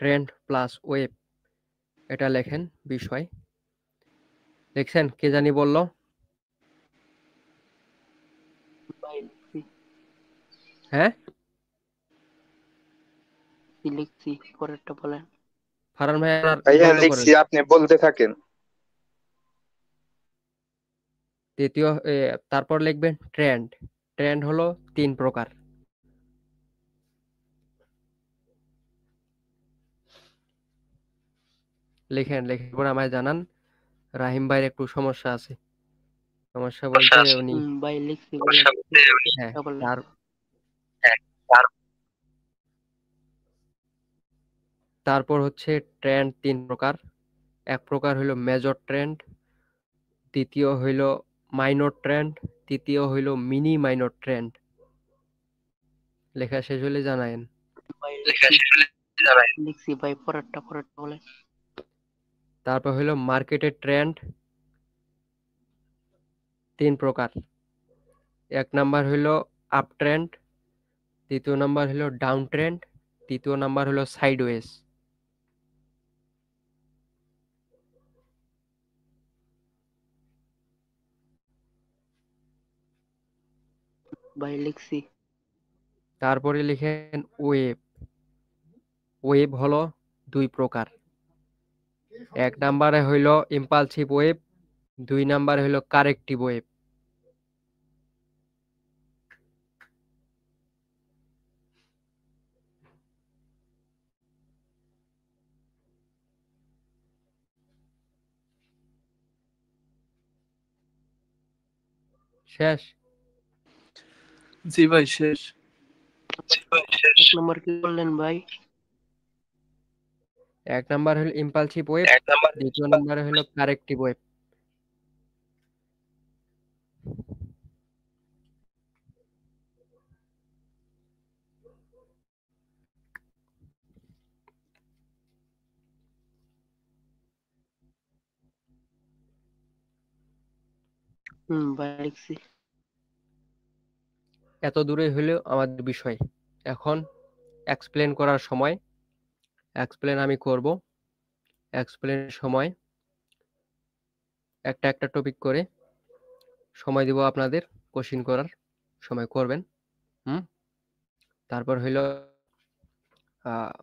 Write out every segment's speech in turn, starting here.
Trend plus web, এটা লেখেন বিষয়। দেখছেন কে জানি বলল? ভাই লিখছি হ্যাঁ, লিখছি, পরেরটা বলেন। ফারহান ভাই আপনার ভাইয়া বন্ধ করেন। লিখছি, আপনি বলতে থাকেন। দ্বিতীয় তারপর লিখবেন ট্রেন্ড। ট্রেন্ড হলো 3 প্রকার। লিখেন, লেখার পর আমায় জানান। রাহিম ভাইয়ের একটু সমস্যা আছে। সমস্যা বলতে উনি ভাই লিখছি, বলেন। হ্যাঁ, বলেন। তারপর হচ্ছে ট্রেন্ড 3 প্রকার। এক প্রকার হইল মেজর ট্রেন্ড, দ্বিতীয় হইল মাইনর ট্রেন্ড, তৃতীয় হইল মিনি মাইনর ট্রেন্ড। লেখা শেষ হলে জানায়েন। ভাই লিখছি ভাই, পরেরটা বলেন। তারপর হইল মার্কেটের ট্রেন্ড 3 প্রকার। এক নাম্বার হইল আপ ট্রেন্ড, দ্বিতীয় নাম্বার হইল ডাউন ট্রেন্ড, তৃতীয় নাম্বার হইল সাইডওয়েজ। ভাই লিখছি। তারপরে লিখেন ওয়েভ। ওয়েভ হলো 2 প্রকার। এক নাম্বারে হইল ইম্পালসিভ ওয়েভ, 2 নাম্বারে হইল কারেক্টিভ ওয়েভ। শেষ? জি ভাই শেষ। এক নম্বর কি বললেন ভাই? এক নাম্বার হইল ইম্পালসিভ ওয়েভ, দ্বিতীয় নাম্বারে হইল কারেক্টিভ ওয়েভ। ভাই লিখছি। এত দূরে হইল আমাদের বিষয়। এখন এক্সপ্লেন করার সময়। এক্সপ্লেন আমি করব। এক্সপ্লেনের সময় একটা টপিক করে সময় দিব আপনাদের, কোশ্চিন করার সময় করবেন। হুম। তারপর হইল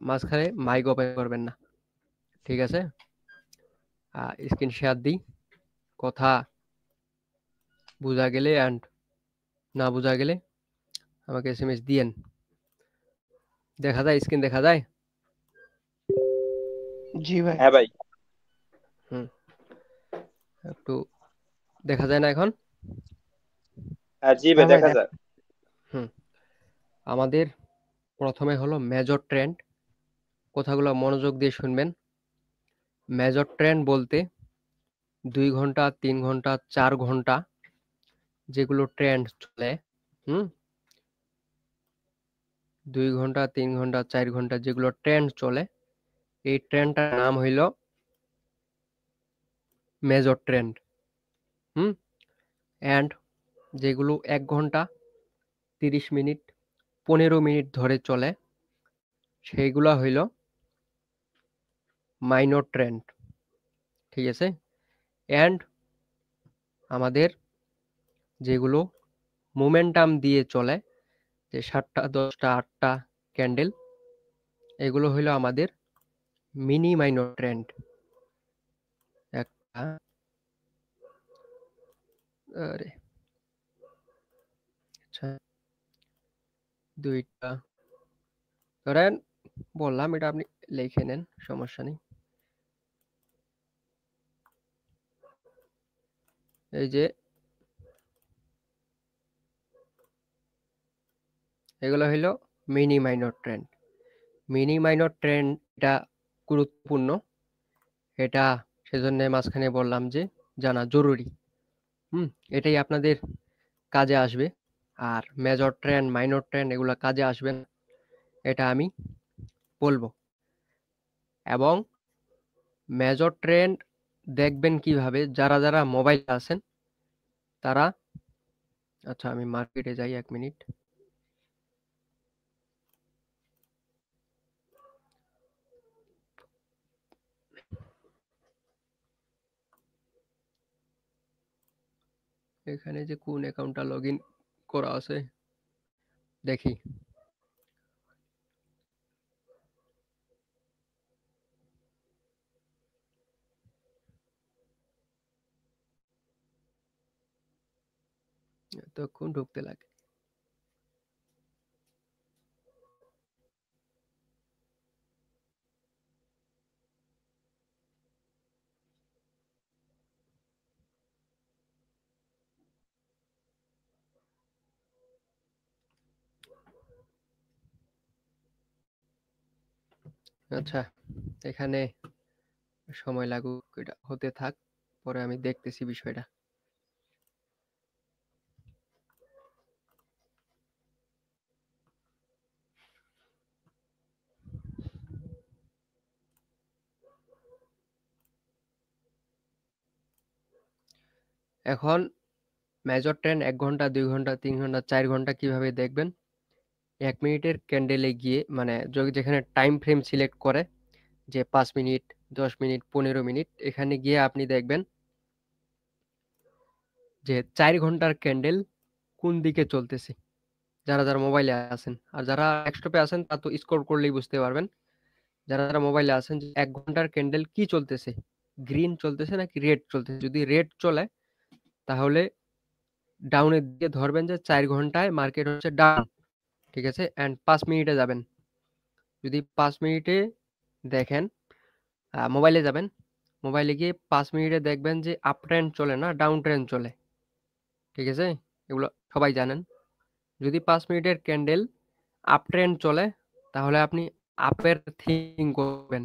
মাঝখানে মাইক ওপেন করবেন না, ঠিক আছে? স্ক্রিন শেয়ার দিই। কথা বোঝা গেলে অ্যান্ড না বোঝা গেলে আমাকে এসএমএস দিয়েন। দেখা যায়? স্ক্রিন দেখা যায়? জি ভাই। হ্যাঁ ভাই। হুম। একটু দেখা যায় না এখন? হ্যাঁ জি ভাই, হ্যাঁ ভাই, দেখা যায়। হুম। আমাদের প্রথমে হলো মেজর ট্রেন্ড। কথাগুলো মনোযোগ দিয়ে শুনবেন। মেজর ট্রেন্ড বলতে 2 ঘন্টা, 3 ঘন্টা, 4 ঘন্টা যেগুলো ট্রেন্ড চলে, হুম? 2 ঘন্টা, 3 ঘন্টা, 4 ঘন্টা যেগুলো ট্রেন্ড চলে, এই ট্রেন্ডটার নাম হইল মেজর ট্রেন্ড। হুম? অ্যান্ড যেগুলো 1 ঘন্টা, 30 মিনিট, 15 মিনিট ধরে চলে, সেইগুলা হইল মাইনর ট্রেন্ড। ঠিক আছে? অ্যান্ড আমাদের যেগুলো মোমেন্টাম দিয়ে চলে, যে 7টা, 10টা, 8টা ক্যান্ডেল, এগুলো হইল আমাদের মিনি মাইনর ট্রেন্ড। একটা, আরে আচ্ছা, 2টা, ধরেন বললাম এটা আপনি লিখে নেন, সমস্যা নেই। এই যে এগুলো হইল mini minor trend. Mini minor trend এটা গুরুত্বপূর্ণ। এটা সেজন্য মাঝখানে বললাম যে জানা জরুরি। এটাই আপনাদের কাজে আসবে। আর মেজর ট্রেন্ড, মাইনর ট্রেন্ড এগুলো কাজে আসবে না, এটা আমি বলবো। এবং মেজর ট্রেন্ড দেখবেন কিভাবে, যারা মোবাইল আছেন তারা, আচ্ছা আমি মার্কেটে যাই 1 মিনিট। এখানে যে কোন অ্যাকাউন্টটা লগইন করা আছে দেখি। এতক্ষণ ঢুকতে লাগে। আচ্ছা, এখানে সময় লাগুক, এটা হতে থাক, পরে আমি দেখতেছি বিষয়টা। এখন মেজর ট্রেন্ড 1 ঘন্টা 2 ঘন্টা 3 ঘন্টা 4 ঘন্টা কিভাবে দেখবেন? 1 মিনিটের ক্যান্ডেলে গিয়ে মানে যেখানে টাইম ফ্রেম সিলেক্ট করে যে 5 মিনিট 10 মিনিট 15 মিনিট, এখানে গিয়ে আপনি দেখবেন যে 4 ঘন্টার ক্যান্ডেল কোন দিকে চলতেছে, যারা মোবাইলে আছেন। আর যারা ডেস্কটপে আছেন তা তো স্ক্রল করলেই বুঝতে পারবেন। যারা মোবাইলে আছেন যে 1 ঘন্টার ক্যান্ডেল কি চলতেছে, গ্রিন চলতেছে নাকি রেড চলতেছে। যদি রেড চলে তাহলে ডাউনের দিকে ধরবেন যে 4 ঘন্টায় মার্কেট হচ্ছে ডাউন, ঠিক আছে। অ্যান্ড 5 মিনিটে যাবেন। যদি 5 মিনিটে দেখেন, মোবাইলে যাবেন, মোবাইলে গিয়ে 5 মিনিটে দেখবেন যে আপ ট্রেন্ড চলে না ডাউন ট্রেন্ড চলে, ঠিক আছে। এগুলো সবাই জানেন। যদি 5 মিনিটের ক্যান্ডেল আপ ট্রেন্ড চলে তাহলে আপনি আপের থিঙ্ক করবেন।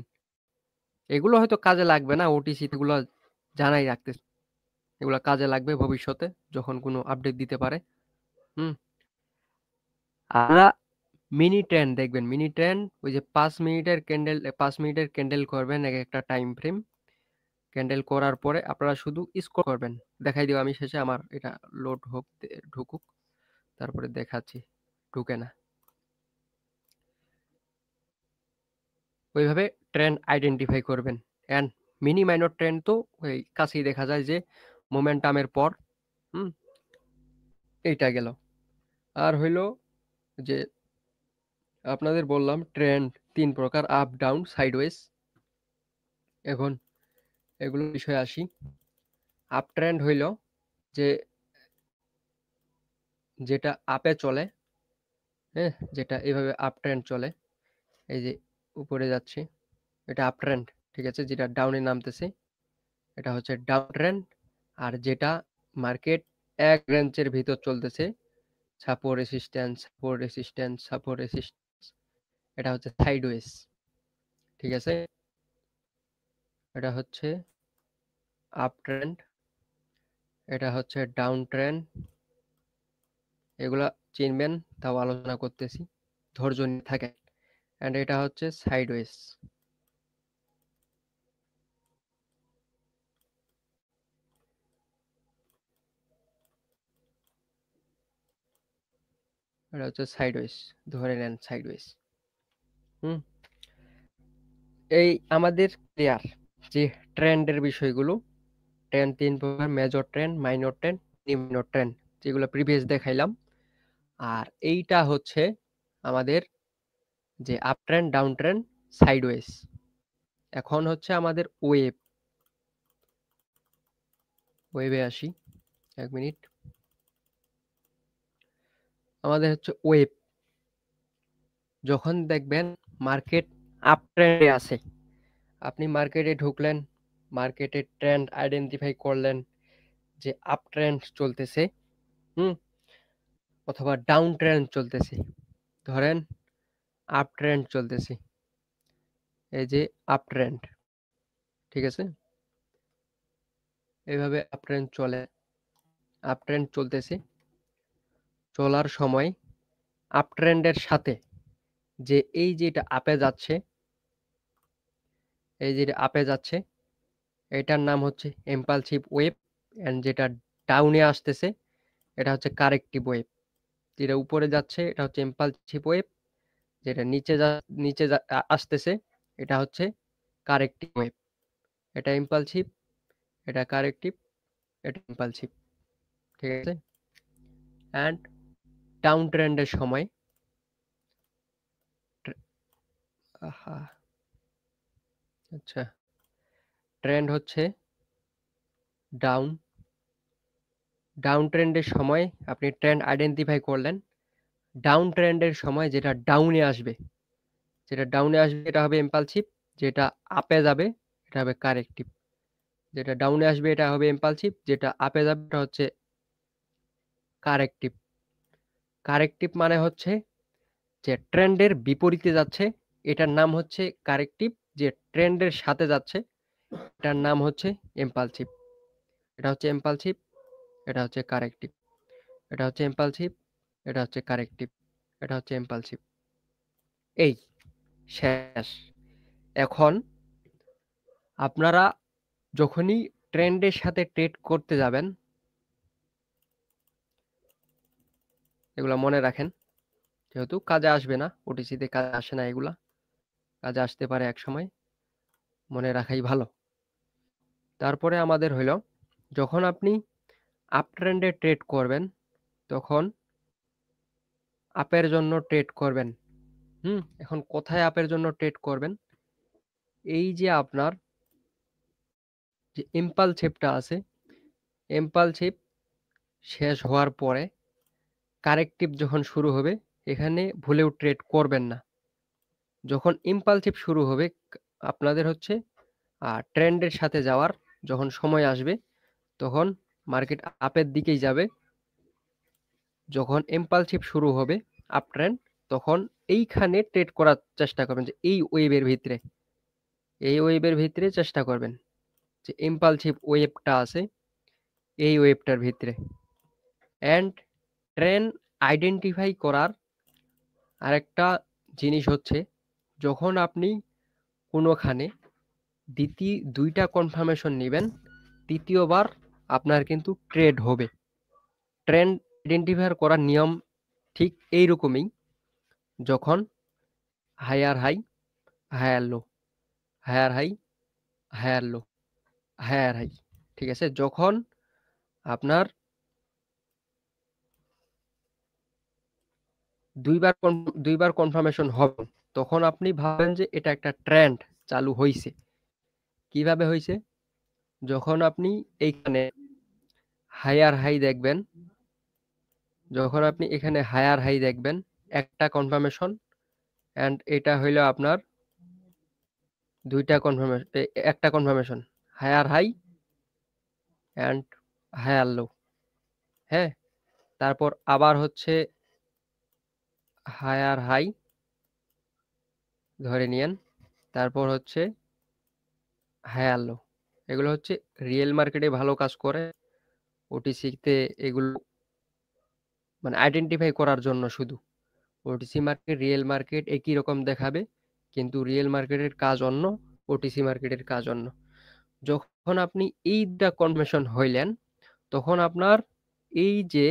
এগুলো হয়তো কাজে লাগবে না, ওটিসি এগুলো জানাই রাখতে, এগুলো কাজে লাগবে ভবিষ্যতে যখন কোনো আপডেট দিতে পারে। হুম। আমরা মিনি ট্রেন্ড দেখবেন, মিনি ট্রেন্ড ওই যে 5 মিনিটের ক্যান্ডেল, 5 মিনিটের ক্যান্ডেল করবেন এক একটা টাইম ফ্রেম। ক্যান্ডেল করার পরে আপনারা শুধু স্ক্রল করবেন। দেখাই দিব আমি শেষে, আমার এটা লোড হোক, ঢুকুক, তারপরে দেখাচ্ছি। ঢুকে না, ওইভাবে ট্রেন্ড আইডেন্টিফাই করবেন। অ্যান্ড মিনি মাইনর ট্রেন্ড তো ওই কাছেই দেখা যায় যে মোমেন্টামের পর। হুম, এইটা গেল। আর হইল যে আপনাদের বললাম ট্রেন্ড 3 প্রকার, আপ ডাউন সাইডওয়েজ। এখন এগুলো বিষয়ে আসি। আপ ট্রেন্ড হইল যে যেটা আপে চলে, হ্যাঁ, যেটা এইভাবে আপ ট্রেন্ড চলে, এই যে উপরে যাচ্ছে, এটা আপ ট্রেন্ড, ঠিক আছে। যেটা ডাউনে নামতেছে এটা হচ্ছে ডাউন ট্রেন্ড। আর যেটা মার্কেট এক রেঞ্জের ভিতর চলতেছে, support resistance support resistance support resistance, এটা হচ্ছে সাইডওয়েজ, ঠিক আছে। এটা হচ্ছে আপ ট্রেন্ড, এটা হচ্ছে ডাউন ট্রেন্ড। এগুলা চিনবেন, তাও আলোচনা করতেছি, ধৈর্য নিয়ে থাকেন। অ্যান্ড এটা হচ্ছে সাইডওয়েজ। এটা হচ্ছে সাইডওয়েজ, ধরে নেন সাইডওয়েজ। হুম, এই আমাদের ক্লিয়ার যে ট্রেন্ডের বিষয়গুলো। ট্রেন্ড 3 প্রকার, major trend, minor trend, mini minor trend, যেগুলো প্রিভিয়াস দেখাইলাম। আর এইটা হচ্ছে আমাদের যে up trend, down trend, sideways. এখন হচ্ছে আমাদের ওয়েভ, ওয়েভে আসি, 1 মিনিট। আমাদের হচ্ছে ওয়েভ, যখন দেখবেন মার্কেট আপ ট্রেন্ডে আছে, আপনি মার্কেটে ঢুকলেন, মার্কেটের ট্রেন্ড আইডেন্টিফাই করলেন যে আপ ট্রেন্ড চলতেছে, হুম, অথবা ডাউন ট্রেন্ড চলতেছে। ধরেন আপ ট্রেন্ড চলতেছে, এই যে আপ ট্রেন্ড, ঠিক আছে। এইভাবে আপ ট্রেন্ড চলে, আপ ট্রেন্ড চলতেছে। চলার সময় আপ ট্রেন্ডের সাথে যে এই যেটা আপে যাচ্ছে, এই যেটা আপে যাচ্ছে, এটার নাম হচ্ছে ইম্পালসিভ ওয়েভ। এন্ড যেটা ডাউনে আসতেছে এটা হচ্ছে কারেক্টিভ ওয়েভ। যেটা উপরে যাচ্ছে এটা হচ্ছে ইম্পালসিভ ওয়েভ, যেটা নিচে আসতেছে এটা হচ্ছে কারেক্টিভ ওয়েভ। এটা ইম্পালসিভ, এটা কারেক্টিভ, এটা ইম্পালসিভ, ঠিক আছে। অ্যান্ড ডাউন ট্রেন্ডের সময় আহা আচ্ছা, ট্রেন্ড হচ্ছে ডাউন ট্রেন্ডের সময় আপনি ট্রেন্ড আইডেন্টিফাই করলেন। ডাউন ট্রেন্ডের সময় যেটা ডাউনে আসবে এটা হবে ইম্পালসিভ, যেটা আপে যাবে এটা হবে কারেক্টিভ। যেটা ডাউনে আসবে এটা হবে ইম্পালসিভ, যেটা আপে যাবে এটা হচ্ছে কারেক্টিভ। কারেক্টিভ মানে হচ্ছে যে ট্রেন্ডের বিপরীতে যাচ্ছে, এটার নাম হচ্ছে কারেক্টিভ। যে ট্রেন্ডের সাথে যাচ্ছে এটার নাম হচ্ছে ইম্পালসিভ। এটা হচ্ছে ইম্পালসিভ, এটা হচ্ছে কারেক্টিভ। এটা হচ্ছে ইম্পালসিভ, এটা হচ্ছে কারেক্টিভ, এটা হচ্ছে ইম্পালসিভ। এই শেষ। এখন আপনারা যখনই ট্রেন্ডের সাথে ট্রেড করতে যাবেন, এগুলা মনে রাখেন, যেহেতু কাজে আসবে না, ওটিসিতে কাজে আসে না, এগুলা কাজে আসতে পারে এক সময়, মনে রাখাই ভালো। তারপরে আমাদের হইল, যখন আপনি আপ ট্রেন্ডে ট্রেড করবেন তখন আপের জন্য ট্রেড করবেন। এখন কোথায় আপের জন্য ট্রেড করবেন? এই যে আপনার যে ইম্পালসিভটা আছে, ইম্পালসিভ শেষ হওয়ার পরে কারেক্টিভ যখন শুরু হবে, এখানে ভুলেও ট্রেড করবেন না। যখন ইম্পালসিভ শুরু হবে আপনাদের হচ্ছে ট্রেন্ডের সাথে যাওয়ার যখন সময় আসবে তখন মার্কেট আপের দিকেই যাবে। যখন ইম্পালসিভ শুরু হবে আপ ট্রেন্ড, তখন এইখানে ট্রেড করার চেষ্টা করবেন, যে এই ওয়েভের ভিতরে চেষ্টা করবেন, যে ইম্পালসিভ ওয়েভটা আছে এই ওয়েভটার ভিতরে। অ্যান্ড ট্রেন্ড আইডেন্টিফাই করার আরেকটা জিনিস হচ্ছে, যখন আপনি কোনোখানে দুইটা কনফার্মেশন নেবেন, তৃতীয়বার আপনার কিন্তু ট্রেড হবে। ট্রেন্ড আইডেন্টিফাই করার নিয়ম ঠিক এইরকমই, যখন higher high, higher low, higher high, higher low, higher high, ঠিক আছে। যখন আপনার দুইবার কনফার্মেশন হবে তখন আপনি ভাবেন যে এটা একটা ট্রেন্ড চালু হয়েছে। কিভাবে হয়েছে? যখন আপনি এইখানে হায়ার হাই দেখবেন, যখন আপনি এখানে হায়ার হাই দেখবেন একটা কনফার্মেশন, এন্ড এটা হইল আপনার একটা confirmation, higher high and higher low. হ্যাঁ, তারপর আবার হচ্ছে হায়ার হাই ধরে নিয়েন, তারপর হচ্ছে হায়ার লো। এগুলো হচ্ছে রিয়েল মার্কেটে ভালো কাজ করে, ওটিসিতে এগুলো মানে আইডেন্টিফাই করার জন্য শুধু। ওটিসি মার্কেট রিয়েল মার্কেট একই রকম দেখাবে, কিন্তু রিয়েল মার্কেটের কাজ অন্য, ওটিসি মার্কেটের কাজ অন্য। যখন আপনি এই দুটা কনফার্মেশন হইলেন তখন আপনার এই যে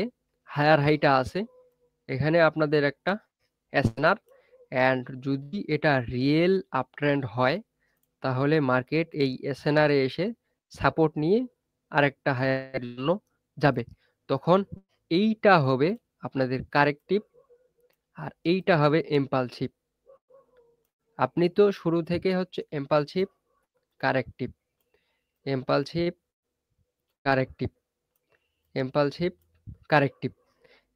হায়ার হাইটা আছে এখানে আপনাদের একটা এসএনআর, এন্ড যদি এটা রিয়েল আপ ট্রেন্ড হয় তাহলে মার্কেট এই এসএনআর এ এসে সাপোর্ট নিয়ে আরেকটা হায়ার জন্য যাবে। তখন এইটা হবে আপনাদের কারেক্টিভ আর এইটা হবে ইম্পালসিভ। আপনি তো শুরু থেকে হচ্ছে impulsive corrective, impulsive corrective, impulsive corrective,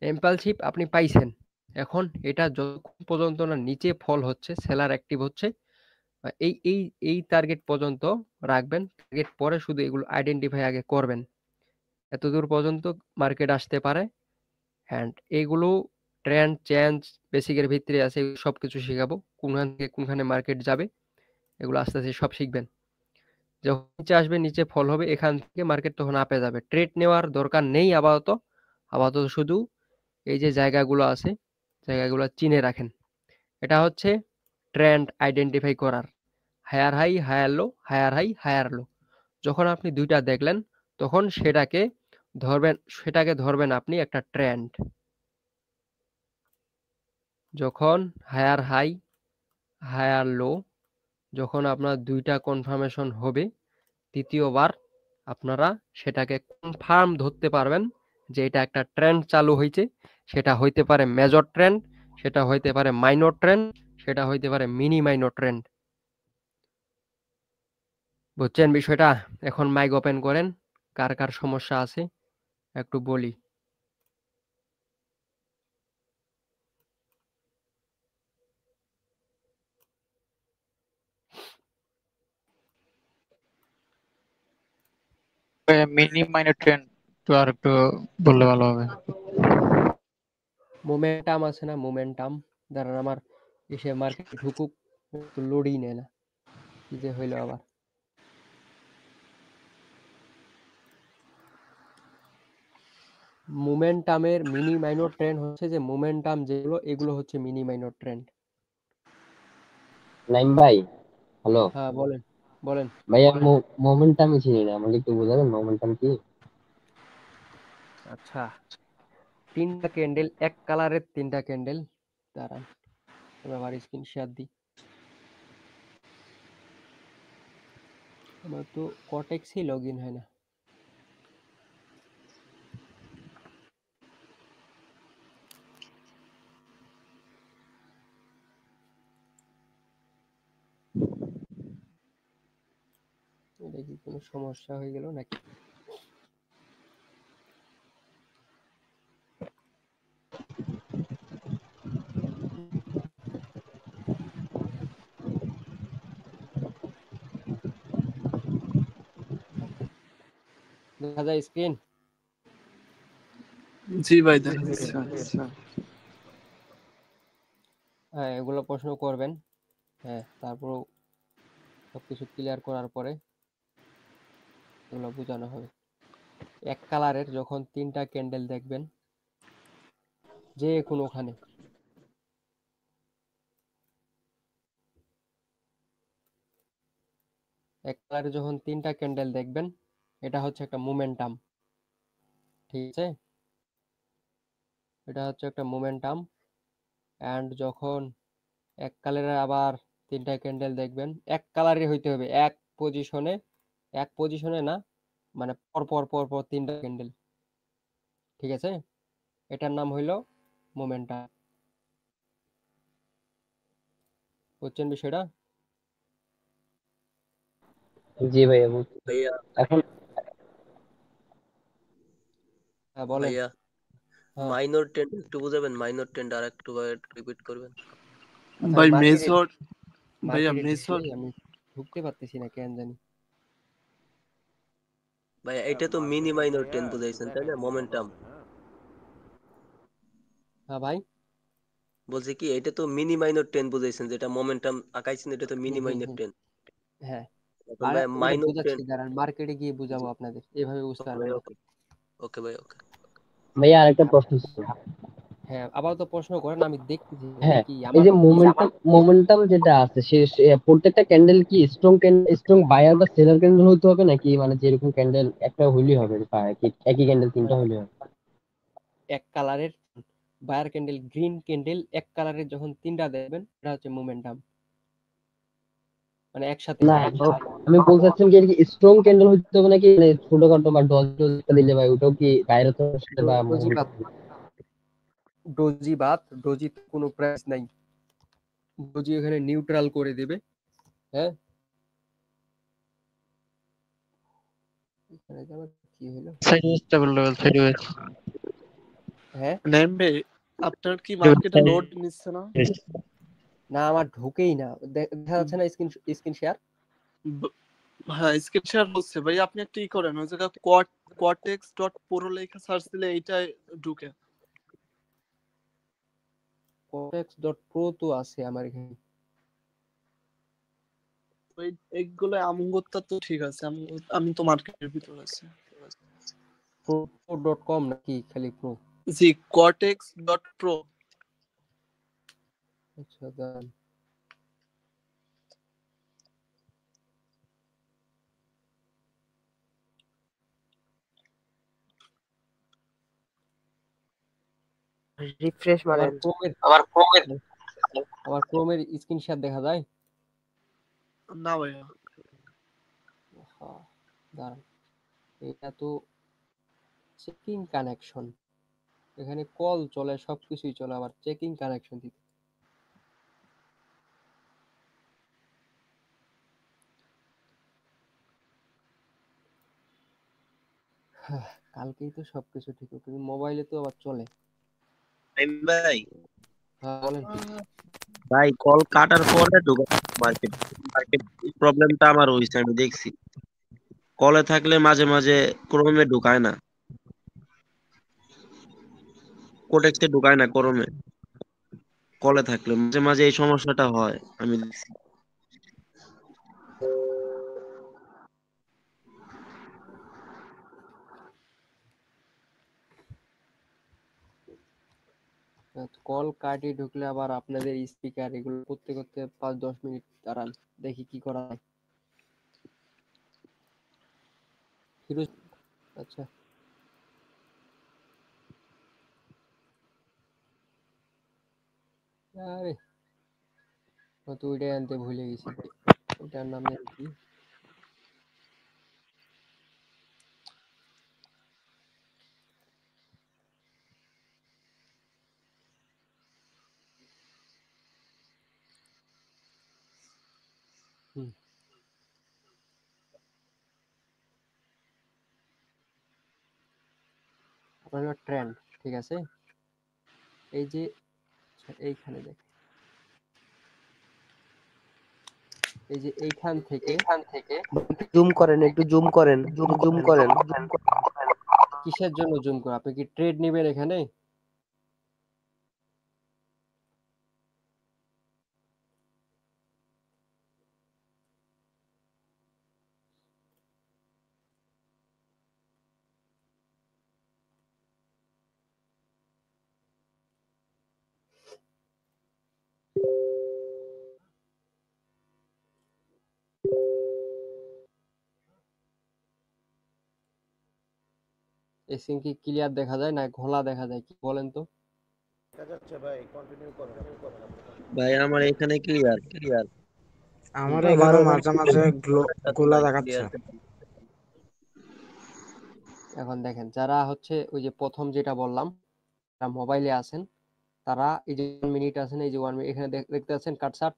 impulsive আপনি পাইছেন। এখন এটা যতক্ষণ পর্যন্ত না নিচে ফল হচ্ছে, সেলার অ্যাক্টিভ হচ্ছে, এই এই এই টার্গেট পর্যন্ত রাখবেন। টার্গেট পরে শুধু এগুলো আইডেন্টিফাই আগে করবেন। এতদূর পর্যন্ত মার্কেট আসতে পারে, অ্যান্ড এগুলো ট্রেন্ড চেঞ্জ বেসিকের ভিতরে আছে, সবকিছু শেখাবো, কোনখান থেকে কোনখানে মার্কেট যাবে এগুলো আস্তে আস্তে সব শিখবেন। যখন নিচে আসবে, নিচে ফল হবে, এখান থেকে মার্কেট তখন আপে যাবে। ট্রেড নেওয়ার দরকার নেই আপাতত শুধু এই যে জায়গাগুলো আছে জায়গাগুলো চিনে রাখেন। এটা হচ্ছে ট্রেন্ড আইডেন্টিফাই করার, higher high higher low, higher high higher low. যখন আপনি দুইটা দেখলেন তখন সেটাকে ধরবেন আপনি একটা ট্রেন্ড। যখন হায়ার হাই হায়ার লো, যখন আপনার দুইটা কনফার্মেশন হবে তৃতীয়বার, আপনারা সেটাকে কনফার্ম ধরতে পারবেন যে এটা একটা ট্রেন্ড চালু হয়েছে, সেটা হইতে পারে মেজর ট্রেন্ড, সেটা হইতে পারে মাইনর ট্রেন্ড, সেটা হইতে পারে মিনি মাইনর ট্রেন্ড। বুঝছেন বিষয়টা? এখন মাইক ওপেন করেন, কার কার সমস্যা আছে একটু বলি। মিনি মাইনর ট্রেন্ড তো আর একটু বললে ভালো হবে। মোমেন্টাম আছে না, মোমেন্টাম? দাঁড়ান আমার এসে মার্কেটে ঢুকুক, একটু লোডই নেয় না, কি যে হইলো আবার। মোমেন্টামের মিনি মাইনর ট্রেন্ড হচ্ছে যে মোমেন্টাম যেগুলো, এগুলো হচ্ছে মিনি মাইনর ট্রেন্ড। নাইম ভাই, হ্যালো হ্যাঁ বলেন, বলেন। ভাই, আমি মোমেন্টামই চিনি না, আমাকে একটু বোঝাবেন মোমেন্টাম কি? আচ্ছা, তিনটা ক্যান্ডেল, এক কালারের তিনটা ক্যান্ডেল। দাঁড়ান আমি আবার স্ক্রিন শেয়ার দিই। আমার তো কটেক্সই লগ ইন হয় না। এটা কি কোনো সমস্যা হয়ে গেল নাকি? দেখা যায় স্ক্রিন? জি ভাই দেখা যাচ্ছে। হ্যাঁ, এগুলো প্রশ্ন করবেন। হ্যাঁ, তারপর সবকিছু ক্লিয়ার করার পরে এগুলো বোঝানো হবে। এক কালারের যখন তিনটা ক্যান্ডেল দেখবেন যে কোনোখানে, এক কালারে যখন তিনটা ক্যান্ডেল দেখবেন, এটা হচ্ছে একটা মোমেন্টাম। ঠিক আছে, এটা হচ্ছে একটা মোমেন্টাম। অ্যান্ড যখন এক কালারের আবার তিনটা ক্যান্ডেল দেখবেন, এক কালারই হইতে হবে, এক পজিশনে, এক পজিশনে না, মানে পর পর পর পর তিনটা ক্যান্ডেল। ঠিক আছে, এটার নাম হইল মোমেন্টাম। বুঝছেন বিষয়টা? জি ভাইয়া, ভাইয়া এখন হ্যাঁ বলেন। ভাইয়া হ্যাঁ মাইনর ট্রেন্ড একটু বুঝাবেন, মাইনর ট্রেন্ড আর একটু রিপিট করবেন। আচ্ছা, ভাই মার্কেটে মেজর, ভাইয়া মার্কেটে মেজর। ঢুকলেই আমি ঢুকতে পারতেছি না কেন জানি। ভাইয়া এটা তো মিনি মাইনর ট্রেন্ড বুঝাইছেন তাই না, মোমেন্টাম? হ্যাঁ ভাই। বলছি কি এটা তো মিনি মাইনর ট্রেন্ড বুঝাইছেন, যেটা মোমেন্টাম আঁকাইছেন এটা তো মিনি হুম হুম মাইনর হুম। ট্রেন্ড। হ্যাঁ, এখন আর ভাইয়া ওটা মাইনর বোঝাচ্ছি, ট্রেন্ড। দাঁড়ান মার্কেটে গিয়ে বুঝাবো আপনাদের, এভাবে বুঝতে ওকে ভাই, পারবেন না। ওকে ওকে ভাই, ওকে। ভাইয়া আরেকটা প্রশ্ন ছিল। হ্যাঁ, আবার তো প্রশ্ন করেন, আমি দেখতেছি এটা হ্যাঁ, কি এই আমার। যে মোমেন্টাম যেটা আছে প্রত্যেকটা ক্যান্ডেল কি স্ট্রং বায়ার বা সেলার ক্যান্ডেল হতে হবে নাকি, মানে যেরকম ক্যান্ডেল একটা হইলেই হবে বা একই ক্যান্ডেল তিনটা হইলেই হবে? এক কালারের বায়ার ক্যান্ডেল, গ্রিন ক্যান্ডেল, এক কালারের যখন তিনটা দেখবেন, এটা হচ্ছে মোমেন্টাম, মানে একসাথে না, হবে। আমি বলতে চাচ্ছিলাম কি স্ট্রং ক্যান্ডেল হইতে হবে নাকি, মানে ছোটখাটো বা ডজ দিলে ভাই ওটাও কি বাইরে তো আসলে বা doji Baat, momentum? Doji Baat, doji কোনো প্রাইস নাই, ডোজি এখানে নিউট্রাল করে দেবে। হ্যাঁ, এখানে আবার কি হলো? সাইডওয়েজ স্টেবল লেভেল, সাইডওয়েজ হ্যাঁ, নাইম ভাই আপনার কি মার্কেটে লোড নিচ্ছে না? না আমার ঢুকেই না, দেখা যাচ্ছে না স্ক্রিন, স্ক্রিন শেয়ার। হ্যাঁ স্ক্রিন শেয়ার হচ্ছে ভাই, আপনি একটা ই করেন, ওই জায়গায় cortex.pro লেখা সার্চ দিলে এইটাই ঢুকে। cortex.pro তো আছে আমার এখানে। ওই এইগুলো আমগোত্তা তো ঠিক আছে, আমি তো মার্কেটের ভিতর আছি। pro.com নাকি খালি প্রো? জি cortex.pro। আচ্ছা দাঁড়ান, রিফ্রেশ আমার মারেন। ক্রোমের স্ক্রিন শেয়ার দেখা যায়। না ভাইয়া, হ্যাঁ, দাঁড়ান, এটা তো চেকিং কানেকশন, এখানে কল চলে, সবকিছুই চলে, আবার চেকিং কানেকশন দিতে। কালকেই তো সবকিছু ঠিক, কিন্তু মোবাইলে তো আবার চলে। ভাই হ্যাঁ বলেন। ভাই কল কাটার পরে ঢোকা মার্কেট মার্কেট প্রবলেমটা আমার হইছে, আমি দেখছি কলে থাকলে মাঝে মাঝে ক্রোমে ঢুকায় না, কোটেক্সে ঢুকায় না ক্রোমে, কলে থাকলে মাঝে মাঝে এই সমস্যাটা হয় আমি দেখছি। কল কাটি ঢুকলে আবার আপনাদের স্পিকার এগুলো করতে করতে 5-10 মিনিট দাঁড়ান, দেখি কি করা যায়। ফিরোজ, আচ্ছা আরে ও তো ওইটাই আনতে ভুলে গেছি, ওটার নাম জানি কি। হুম, আপনার হলো ট্রেন্ড, ঠিক আছে। এই যে আচ্ছা, এইখানে দেখ, এই যে এইখান থেকে জুম করেন, একটু জুম করেন, একটু জুম করেন। কিসের জন্য জুম করা? আপনি কি ট্রেড নেবেন এখানে? এই সিন কি ক্লিয়ার দেখা যায় না ঘোলা দেখা যায়, কি বলেন তো? ভাই আমার এখানে ক্লিয়ার ক্লিয়ার, আমার এখানে মাঝে মাঝে গোলা দেখাচ্ছে। এখন দেখেন, যারা হচ্ছে ওই যে প্রথম যেটা বললাম, যারা মোবাইলে আছেন, তারা এই যে 1 মিনিট আছেন, এই যে 1 মিনিট এখানে দেখতে পাচ্ছেন কাটসাট।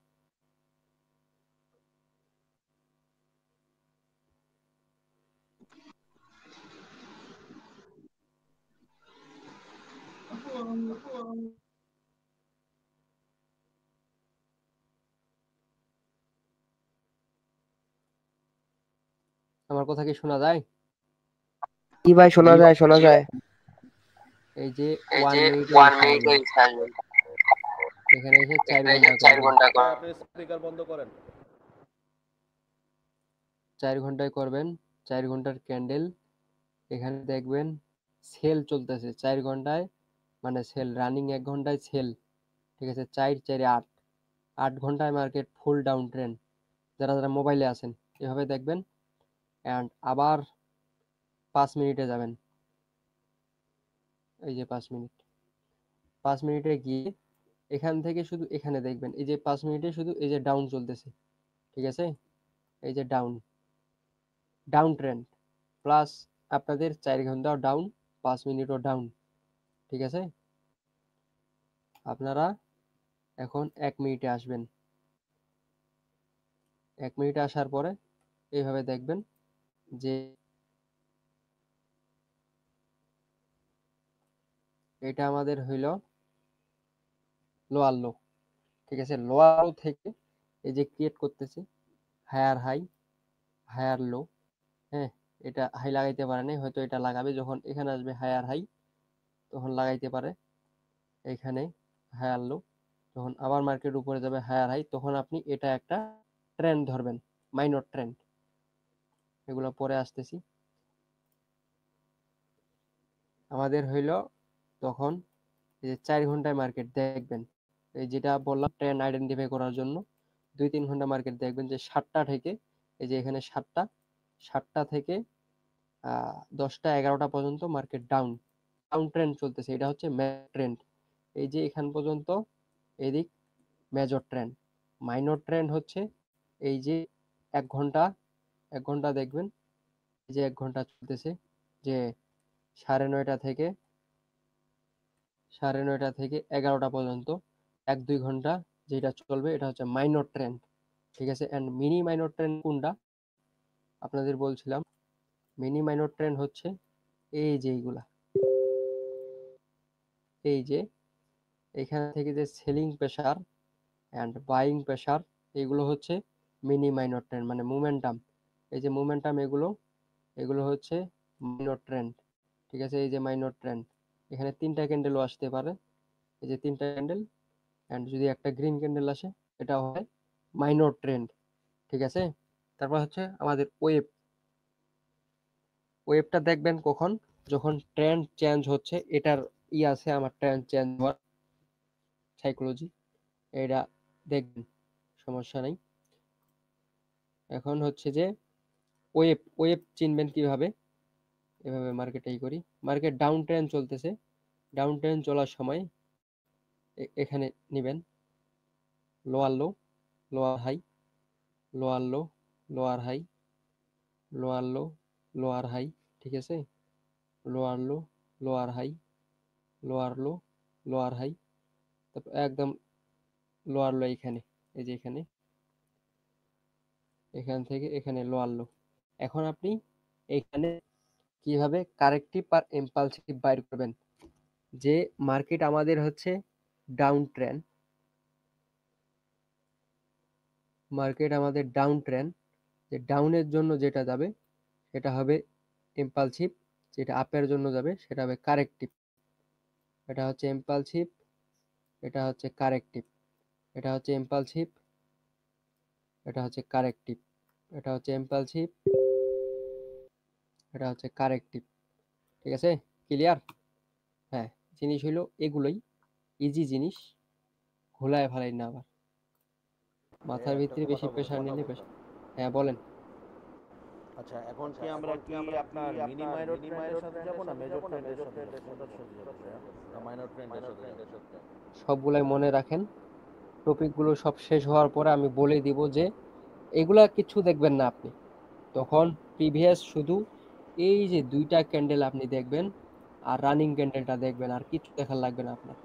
আমার কথা কি শোনা যায়? কি ভাই, শোনা যায়, শোনা যায়। এই যে 1 মিনিটে এখানে এসে 4 ঘন্টা করবেন। আপনি স্পিকার বন্ধ করেন। 4 ঘন্টায় করবেন, 4 ঘন্টার ক্যান্ডেল। এখানে দেখবেন সেল চলতেছে 4 ঘন্টায়, মানে সেল রানিং 1 ঘন্টায় সেল, ঠিক আছে। 4 4 8, 8 ঘন্টায় মার্কেট ফুল ডাউন ট্রেন্ড। যারা যারা মোবাইলে আছেন এভাবে দেখবেন। অ্যান্ড আবার 5 মিনিটে যাবেন, এই যে 5 মিনিটে গিয়ে এখান থেকে শুধু এখানে দেখবেন, এই যে 5 মিনিটে শুধু এই যে ডাউন চলতেছে, ঠিক আছে। এই যে ডাউন ডাউন ট্রেন্ড, প্লাস আপনাদের 4 ঘন্টাও ডাউন, 5 মিনিটও ডাউন, ঠিক আছে। আপনারা এখন 1 মিনিটে আসবেন। 1 মিনিটে আসার পরে এইভাবে দেখবেন যে এটা আমাদের হইল লোয়ার লো, ঠিক আছে। লোয়ার লো থেকে এই যে ক্রিয়েট করতেছে হায়ার হাই, হায়ার লো, হ্যাঁ। এটা হাই লাগাইতে পারে নাই, হয়তো এটা লাগাবে যখন এখানে আসবে হায়ার হাই, তখন লাগাইতে পারে। এখানে হায়ার লো, যখন আবার মার্কেট উপরে যাবে হায়ার হাই, তখন আপনি এটা একটা ট্রেন্ড ধরবেন, মাইনর ট্রেন্ড। এগুলো পরে আসতেছি। আমাদের হইল তখন এই যে 4 ঘন্টায় মার্কেট দেখবেন, এই যেটা বললাম ট্রেন্ড আইডেন্টিফাই করার জন্য 2-3 ঘন্টা মার্কেট দেখবেন যে 7টা থেকে, এই যে এখানে 7টা থেকে 10টা 11টা পর্যন্ত মার্কেট ডাউন ডাউন ট্রেন্ড চলতেছে। এটা হচ্ছে মেজর ট্রেন্ড। এই যে এখান পর্যন্ত এদিক মেজর ট্রেন্ড। মাইনর ট্রেন্ড হচ্ছে এই যে 1 ঘন্টা দেখবেন, এই যে 1 ঘন্টা চলতেছে যে 9:30 থেকে 11টা পর্যন্ত 1-2 ঘন্টা যেটা চলবে এটা হচ্ছে মাইনর ট্রেন্ড, ঠিক আছে। অ্যান্ড মিনি মাইনর ট্রেন্ড কোনটা আপনাদের বলছিলাম, মিনি মাইনর ট্রেন্ড হচ্ছে এই যে এইগুলা, এই যে এখান থেকে যে selling pressure and buying pressure, এগুলো হচ্ছে মিনি মাইনর ট্রেন্ড, মানে মোমেন্টাম। এই যে মোমেন্টাম, এগুলো হচ্ছে মাইনর ট্রেন্ড, ঠিক আছে। এই যে মাইনর ট্রেন্ড, এখানে 3টা ক্যান্ডেলও আসতে পারে, এই যে 3টা ক্যান্ডেল, অ্যান্ড যদি একটা গ্রিন ক্যান্ডেল আসে এটা হয় মাইনর ট্রেন্ড, ঠিক আছে। তারপর হচ্ছে আমাদের ওয়েবটা দেখবেন কখন, যখন ট্রেন্ড চেঞ্জ হচ্ছে, এটার আছে আমার ট্রেন্ড চেঞ্জ হওয়ার সাইকোলজি, এটা দেখবেন, সমস্যা নেই। এখন হচ্ছে যে ওয়েব চিনবেন কিভাবে, এভাবে মার্কেটেই করি। মার্কেট ডাউন ট্রেন্ড চলতেছে, ডাউন ট্রেন্ড চলার সময় এখানে নেবেন lower low, lower high, lower low, lower high, lower low, lower high, ঠিক আছে। Lower low, lower high, lower low, lower high, তারপর একদম লোয়ার লো এখানে, এই যে এখানে, এখান থেকে এখানে লোয়ার লো। এখন আপনি এখানে কিভাবে কারেক্টিভ আর ইম্পালসিভ বাইর করবেন, যে মার্কেট আমাদের হচ্ছে ডাউন ট্রেন্ড, মার্কেট আমাদের ডাউন ট্রেন্ড, যে ডাউনের জন্য যেটা যাবে সেটা হবে ইম্পালসিভ, যেটা আপের জন্য যাবে সেটা হবে কারেক্টিভ। এটা হচ্ছে ইম্পালসিভ, এটা হচ্ছে কারেক্টিভ, এটা হচ্ছে ইম্পালসিভ, এটা হচ্ছে কারেক্টিভ, এটা হচ্ছে ইম্পালসিভ, এটা হচ্ছে কারেক্টিভ, ঠিক আছে। ক্লিয়ার? হ্যাঁ, জিনিস হলো এগুলোই, ইজি জিনিস, ঘোলায় ফালাই না আবার মাথার ভিতরে বেশি প্রেশার নিলে প্রেশার। হ্যাঁ বলেন। আচ্ছা, এখন কি আমরা কি আপনার মিনি মাইনর ট্রেন্ডের সাথে যাব না মেজর ট্রেন্ডের সাথে যাব? কোনটার সাথে যাব ভাইয়া? না মাইনর ট্রেন্ডের সাথে যাব? সবগুলাই মনে রাখেন, টপিকগুলো সব শেষ হওয়ার পরে আমি বলে দিব যে এগুলা কিছু দেখবেন না আপনি, তখন প্রিভিয়াস শুধু এই যে 2টা ক্যান্ডেল আপনি দেখবেন আর রানিং ক্যান্ডেলটা দেখবেন, আর কিছু দেখার লাগবে না আপনার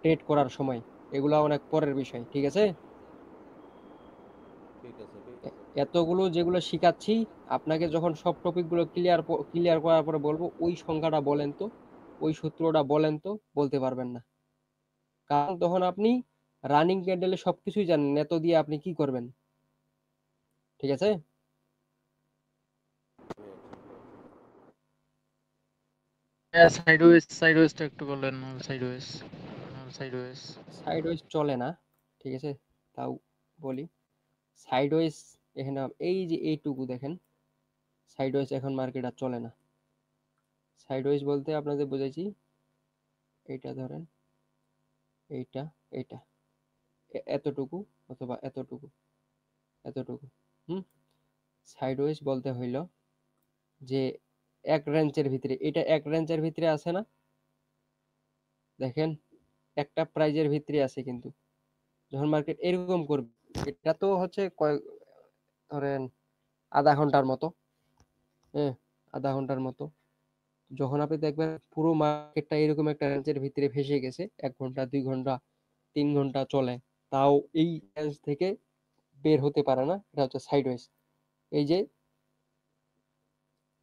ট্রেড করার সময়, এগুলা অনেক পরের বিষয়, ঠিক আছে। ঠিক আছে। এতগুলো যেগুলো শিখাচ্ছি আপনাকে, যখন সব টপিকগুলো ক্লিয়ার করার পরে বলবো ওই সংখ্যাটা বলেন তো, ওই সূত্রটা বলেন তো, বলতে পারবেন না, কারণ তখন আপনি রানিং ক্যান্ডেলে সবকিছুই জানেন, এত দিয়ে আপনি কি করবেন, ঠিক আছে। সাইডওয়েজটা একটু বললেন, সাইডওয়েজ। সাইডওয়েজ চলে না, ঠিক আছে, তাও বলি। সাইডওয়েজ এখানে এই যে এইটুকু দেখেন, সাইডওয়েজ এখন মার্কেট আর চলে না। সাইডওয়েজ বলতে আপনাদের বুঝাইছি, এইটা ধরেন, এইটা, এইটা, এতটুকু অথবা এতটুকু, এতটুকু, সাইডওয়েজ বলতে হইল যে এক রেঞ্জের ভিতরে, এটা এক রেঞ্জের ভিতরে আছে না, দেখেন একটা প্রাইজের ভিতরে আছে, কিন্তু যখন মার্কেট এরকম করবে, এটা তো হচ্ছে ধরেন আধা ঘন্টার মতো, হ্যাঁ আধা ঘন্টার মতো, যখন আপনি দেখবেন পুরো মার্কেটটা এরকম একটা রেঞ্জের ভিতরে ফেসে গেছে, 1 ঘন্টা 2 ঘন্টা 3 ঘন্টা চলে, তাও এই রেঞ্জ থেকে বের হতে পারে না, এটা হচ্ছে সাইডওয়েজ। এই যে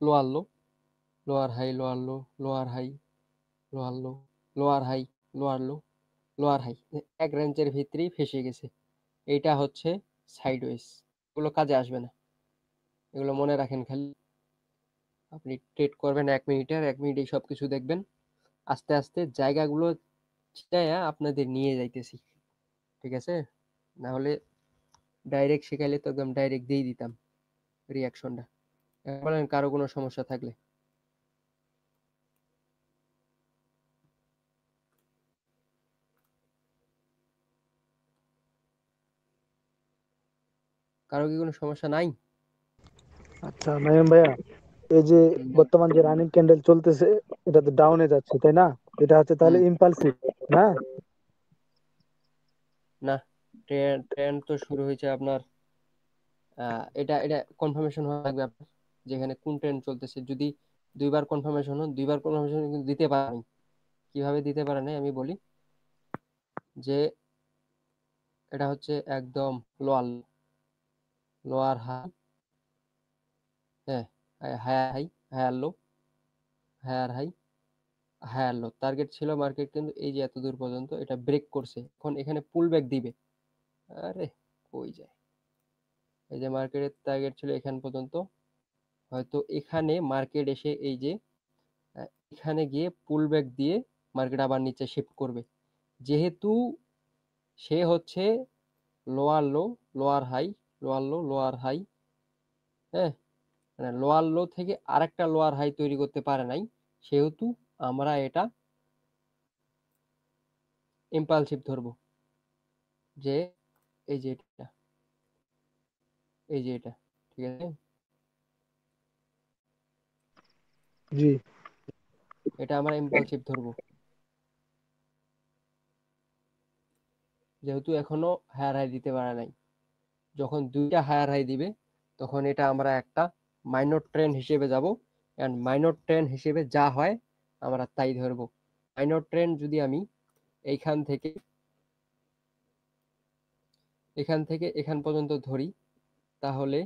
lower low, lower high, lower low, lower high, lower low, lower high, lower low, lower high, এক রেঞ্জের ভিতরেই ফেসে গেছে, এইটা হচ্ছে সাইডওয়েজ। এগুলো কাজে আসবে না, এগুলো মনে রাখেন খালি। আপনি ট্রেড করবেন 1 মিনিটের, 1 মিনিটেই সবকিছু দেখবেন, আস্তে আস্তে জায়গাগুলো চিনায়া আপনাদের নিয়ে যাইতেছি, ঠিক আছে। না হলে ডাইরেক্ট শিখাইলে তো একদম ডাইরেক্ট দিয়ে দিতাম রিয়াকশনটা। বলেন কারো কোনো সমস্যা থাকলে। কারো কি কোনো সমস্যা নাই? আচ্ছা নাইম ভাইয়া, এই যে বর্তমান যে রানিং ক্যান্ডেল চলতেছে এটা তো ডাউনে যাচ্ছে তাই না? এটা হচ্ছে তাহলে ইম্পালসিভ না? না, ট্রেন্ড তো শুরু হয়েছে আপনার, এটা কনফার্মেশন হওয়া লাগবে আপনার, যেখানে কোন ট্রেন্ড চলতেছে। যদি দুইবার কনফার্মেশন কিন্তু দিতে পারেনি। কিভাবে দিতে পারে নাই আমি বলি, যে এটা হচ্ছে একদম লোয়ার লোয়ার হাই, হ্যাঁ, higher high, higher low, higher high, higher low. Target ছিল মার্কেট কিন্তু এই যে এত দূর পর্যন্ত এটা ব্রেক করছে, এখন এখানে পুল ব্যাক দিবে। আরে কই যায়, এই যে মার্কেটের টার্গেট ছিল এখান পর্যন্ত, হয়তো এখানে মার্কেট এসে এই যে এখানে গিয়ে পুল ব্যাক দিয়ে মার্কেট আবার নিচে শিফট করবে। যেহেতু সে হচ্ছে lower low, lower high, lower low, lower high, হ্যাঁ, মানে লোয়ার লো থেকে আরেকটা লোয়ার হাই তৈরি করতে পারে নাই, সেহেতু আমরা এটা ইম্পালসিভ ধরবো, যে এই যে এটা, এই যে এটা, ঠিক আছে, জি এটা আমরা ইম্পালসিভ ধরবো, যেহেতু এখনো হায়ার হাই দিতে পারে নাই। যখন দুইটা হায়ার হাই দিবে তখন এটা আমরা একটা মাইনর ট্রেন্ড হিসেবে যাব, এন্ড মাইনর ট্রেন্ড হিসেবে যা হয় আমরা তাই ধরবো। মাইনর ট্রেন্ড যদি আমি এইখান থেকে এখান পর্যন্ত ধরি, তাহলে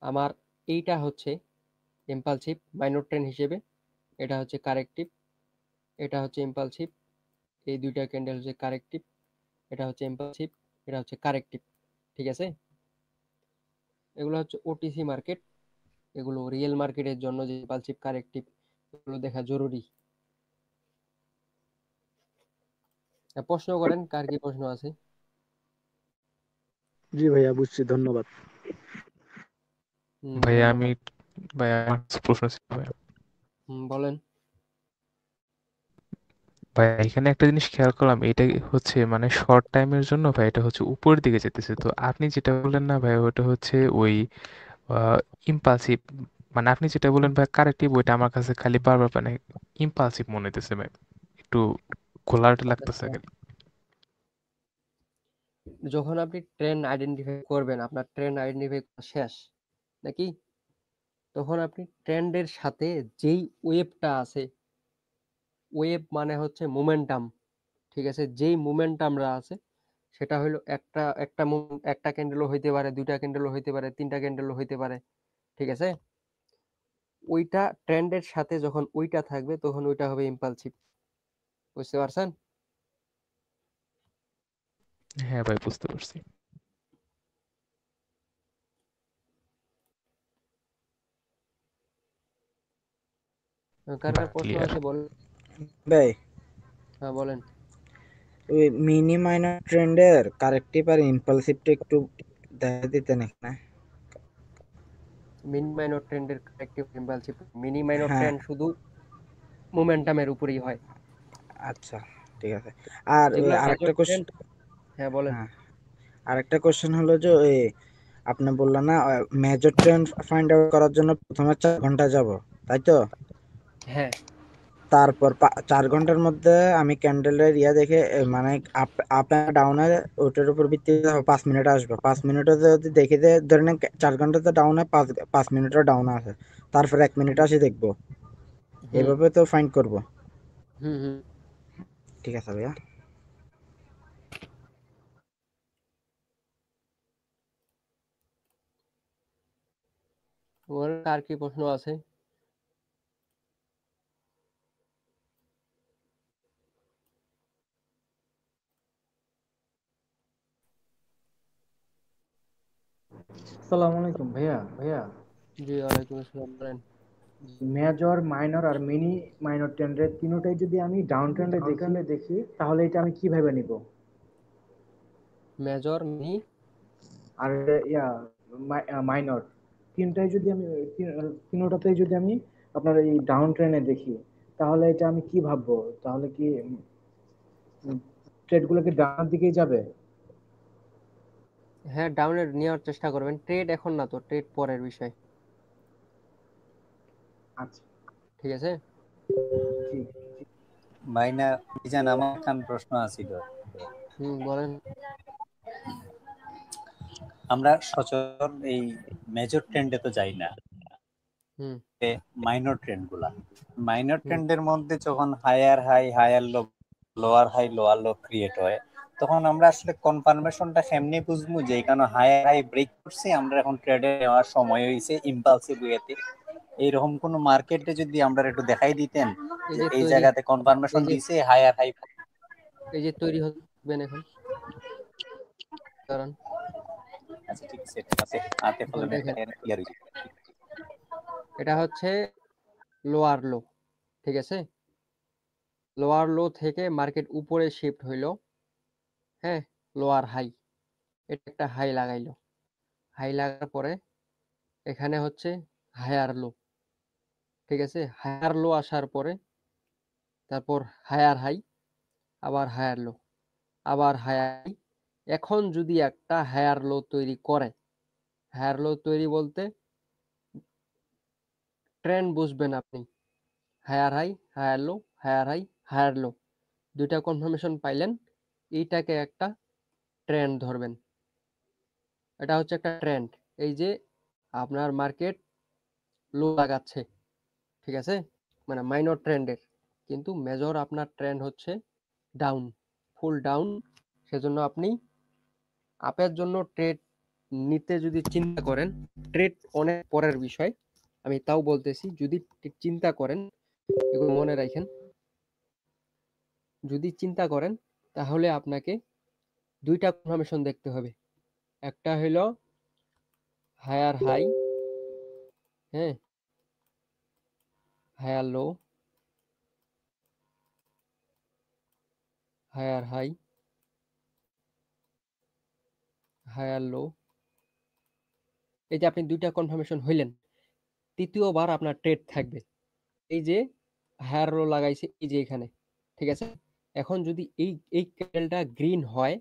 আমার এইটা হচ্ছে ইম্পালসিভ মাইনর ট্রেন্ড হিসেবে, এটা হচ্ছে কারেক্টিভ, এটা হচ্ছে ইম্পালসিভ, এই দুইটা ক্যান্ডেল হচ্ছে কারেক্টিভ, এটা হচ্ছে ইম্পালসিভ, এটা হচ্ছে কারেক্টিভ, ঠিক আছে। এগুলো হচ্ছে ওটিসি মার্কেট, এগুলো রিয়েল মার্কেটের জন্য যে ইম্পালসিভ কারেক্টিভ এগুলো দেখা জরুরি। প্রশ্ন করেন, কার কি প্রশ্ন আছে? জি ভাইয়া বুঝছি, ধন্যবাদ। ভাইয়া আমি ধন্যবাদ। ভাইয়া আমার কিছু প্রশ্ন ছিল ভাইয়া। বলেন। ভাই এখানে একটা জিনিস খেয়াল করলাম, এটা হচ্ছে মানে শর্ট টাইমের জন্য ভাই এটা হচ্ছে উপরের দিকে যেতেছে, তো আপনি যেটা বললেন না ভাই ওটা হচ্ছে ওই ইম্পালসিভ, মানে আপনি যেটা বললেন ভাই কারেক্টিভ, ওইটা আমার কাছে খালি বারবার মানে ইম্পালসিভ মনে হইতেছে ভাই, একটু ঘোলাটে লাগতেছে খালি। যখন আপনি ট্রেন্ড আইডেন্টিফাই করবেন, আপনার ট্রেন্ড আইডেন্টিফাই শেষ নাকি, তখন আপনি ট্রেন্ডের সাথে যেই ওয়েভটা আছে, ওয়েভ মানে হচ্ছে মোমেন্টাম, ঠিক আছে, যেই মোমেন্টামরা আছে সেটা হলো একটা ক্যান্ডেলও হইতে পারে, দুইটা ক্যান্ডেলও হইতে পারে, তিনটা ক্যান্ডেলও হইতে পারে, ঠিক আছে। ওইটা ট্রেন্ডের সাথে যখন ওইটা থাকবে তখন ওইটা হবে ইম্পালসিভ, বুঝতে পারছেন? হ্যাঁ ভাই বুঝতে পারছি। কার বাহ, প্রশ্ন ক্লিয়ার। আছে বলেন। ভাই হ্যাঁ বলেন। ওই মিনি মাইনর ট্রেন্ডের কারেক্টিভ আর ইম্পালসিভটা একটু দেখা দিতেন এখানে। মিনি মাইনর ট্রেন্ডের কারেক্টিভ ইম্পালসিভ, মিনি মাইনর হ্যাঁ ট্রেন্ড শুধু মোমেন্টামের উপরেই হয়। আচ্ছা ঠিক আছে। আর ওই যেগুলো আরেকটা মেজর কোশ্চেন, ট্রেন্ড, হ্যাঁ বলেন। হ্যাঁ আরেকটা কোশ্চেন হলো যে ওই আপনি বললেন না মেজর ট্রেন্ড ফাইন্ড আউট করার জন্য প্রথমে 4 ঘন্টা যাব, তাই তো? হ্যাঁ, তারপর 4 ঘন্টার মধ্যে আমি ক্যান্ডেলের দেখে মানে আপ ডাউনে ওটার উপর ভিত্তি করে 5 মিনিট আসবে, 5 মিনিটে যদি দেখে যে ধরেন 4 ঘন্টাতে ডাউনে 5 মিনিটও ডাউন আছে, তারপর 1 মিনিট আসি দেখবো, হুম এভাবে তো ফাইন্ড করব। হুম হুম ঠিক আছে ভাইয়া। বলেন, আর কি প্রশ্ন আছে? আসসালামু আলাইকুম ভাইয়া। জি ওয়ালাইকুম আসসালাম, বলেন। মেজর মাইনর আর মিনি মাইনর ট্রেন্ডের তিনটাই যদি আমি ডাউন ট্রেন্ডে দেখি তাহলে এটা আমি কিভাবে নিব? মেজর, মিনি আর ইয়া মাইনর তিনটাই যদি আমি তিনটাতেই যদি আমি আপনার এই ডাউন ট্রেন্ডে দেখি তাহলে এটা আমি কি ভাববো? তাহলে কি ট্রেডগুলো কি ডাউনের দিকেই যাবে? হ্যাঁ, ডাউনে নেওয়ার চেষ্টা করবেন। ট্রেড এখন না তো, ট্রেড পরের বিষয়, আচ্ছা ঠিক আছে। ঠিক। ভাইনা জান আমার একখান প্রশ্ন আছিল। বলেন। আমরা সচরাচর এই মেজর ট্রেন্ডে তো যাই না, হুম মাইনর ট্রেন্ড গুলা। মাইনর হুম ট্রেন্ডের মধ্যে যখন higher low, lower low create হয়, তখন আমরা আসলে কনফার্মেশনটা কেমনে বুঝবো যে এখানে হায়ার হাই ব্রেক করছে, আমরা এখন ট্রেডে নেওয়ার সময় হয়েছে ইম্পালসিভ ওয়েতে? এইরকম কোন মার্কেটে যদি আমরা একটু দেখাই দিতেন এই যে যে এই তৈরি জায়গাতে এই কনফার্মেশন যে দিছে হায়ার হাই। এই যে তৈরি হবেন এখন, কারণ আচ্ছা ঠিক আছে, ঠিক আছে, হাতে এখন ফেলে দেখেন ক্লিয়ার হয়েছে। এটা হচ্ছে লোয়ার লো, ঠিক আছে? লোয়ার লো থেকে মার্কেট উপরে শিফট হইলো, হ্যাঁ, লোয়ার হাই, এটা একটা হাই লাগাইলো, হাই লাগার পরে এখানে হচ্ছে হায়ার লো, ঠিক আছে? হায়ার লো আসার পরে তারপর হায়ার হাই, আবার হায়ার লো, আবার হায়ার হাই। এখন যদি একটা হায়ার লো তৈরি করে, হায়ার লো তৈরি বলতে ট্রেন্ড বুঝবেন আপনি, higher high, higher low, higher high, higher low, দুইটা কনফার্মেশন পাইলেন, এইটাকে একটা ট্রেন্ড ধরবেন। এটা হচ্ছে একটা ট্রেন্ড। এই যে আপনার মার্কেট লো লাগাচ্ছে, ঠিক আছে, মানে মাইনর ট্রেন্ডের, কিন্তু মেজর আপনার ট্রেন্ড হচ্ছে ডাউন, ফুল ডাউন। সেজন্য আপনি আপের জন্য ট্রেড নিতে যদি চিন্তা করেন, ট্রেড অনেক পরের বিষয়, আমি তাও বলতেছি, যদি চিন্তা করেন, এগুলো মনে রাখেন, যদি চিন্তা করেন তাহলে আপনাকে দুইটা কনফার্মেশন দেখতে হবে। একটা হলো হায়ার হাই, হ্যাঁ, higher low, higher high, higher low, এই যে আপনি দুইটা কনফার্মেশন হইলেন, তৃতীয়বার আপনার ট্রেড থাকবে। এই যে হায়ার লো লাগাইছে এই যে এখানে, ঠিক আছে? এখন যদি এই ক্যান্ডেলটা গ্রিন হয়,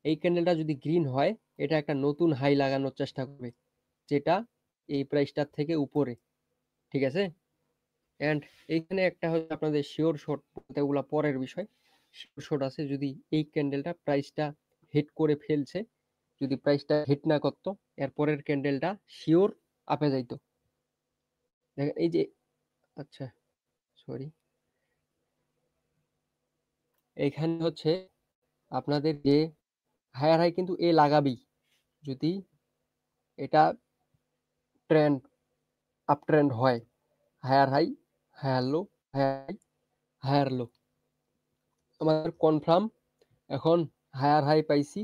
এই ক্যান্ডেলটা যদি গ্রিন হয়, এটা একটা নতুন হাই লাগানোর চেষ্টা করবে, যেটা এই প্রাইসটার থেকে উপরে, ঠিক আছে? এন্ড এইখানে একটা হচ্ছে আপনাদের শিওর শর্ট, ওগুলা পরের বিষয়। শিওর শর্ট আছে, যদি এই ক্যান্ডেলটা প্রাইসটা হিট করে ফেলছে, যদি প্রাইসটা হিট না করতো, এর পরের ক্যান্ডেলটা শিওর আপে যাইতো। দেখেন এই যে, আচ্ছা সরি, এইখানে হচ্ছে আপনাদের যে হায়ার হাই কিন্তু এ লাগাবেই, যদি এটা ট্রেন্ড আপ ট্রেন্ড হয়, higher high, higher low, higher high, higher low, আমাদের কনফার্ম। এখন হায়ার হাই পাইছি,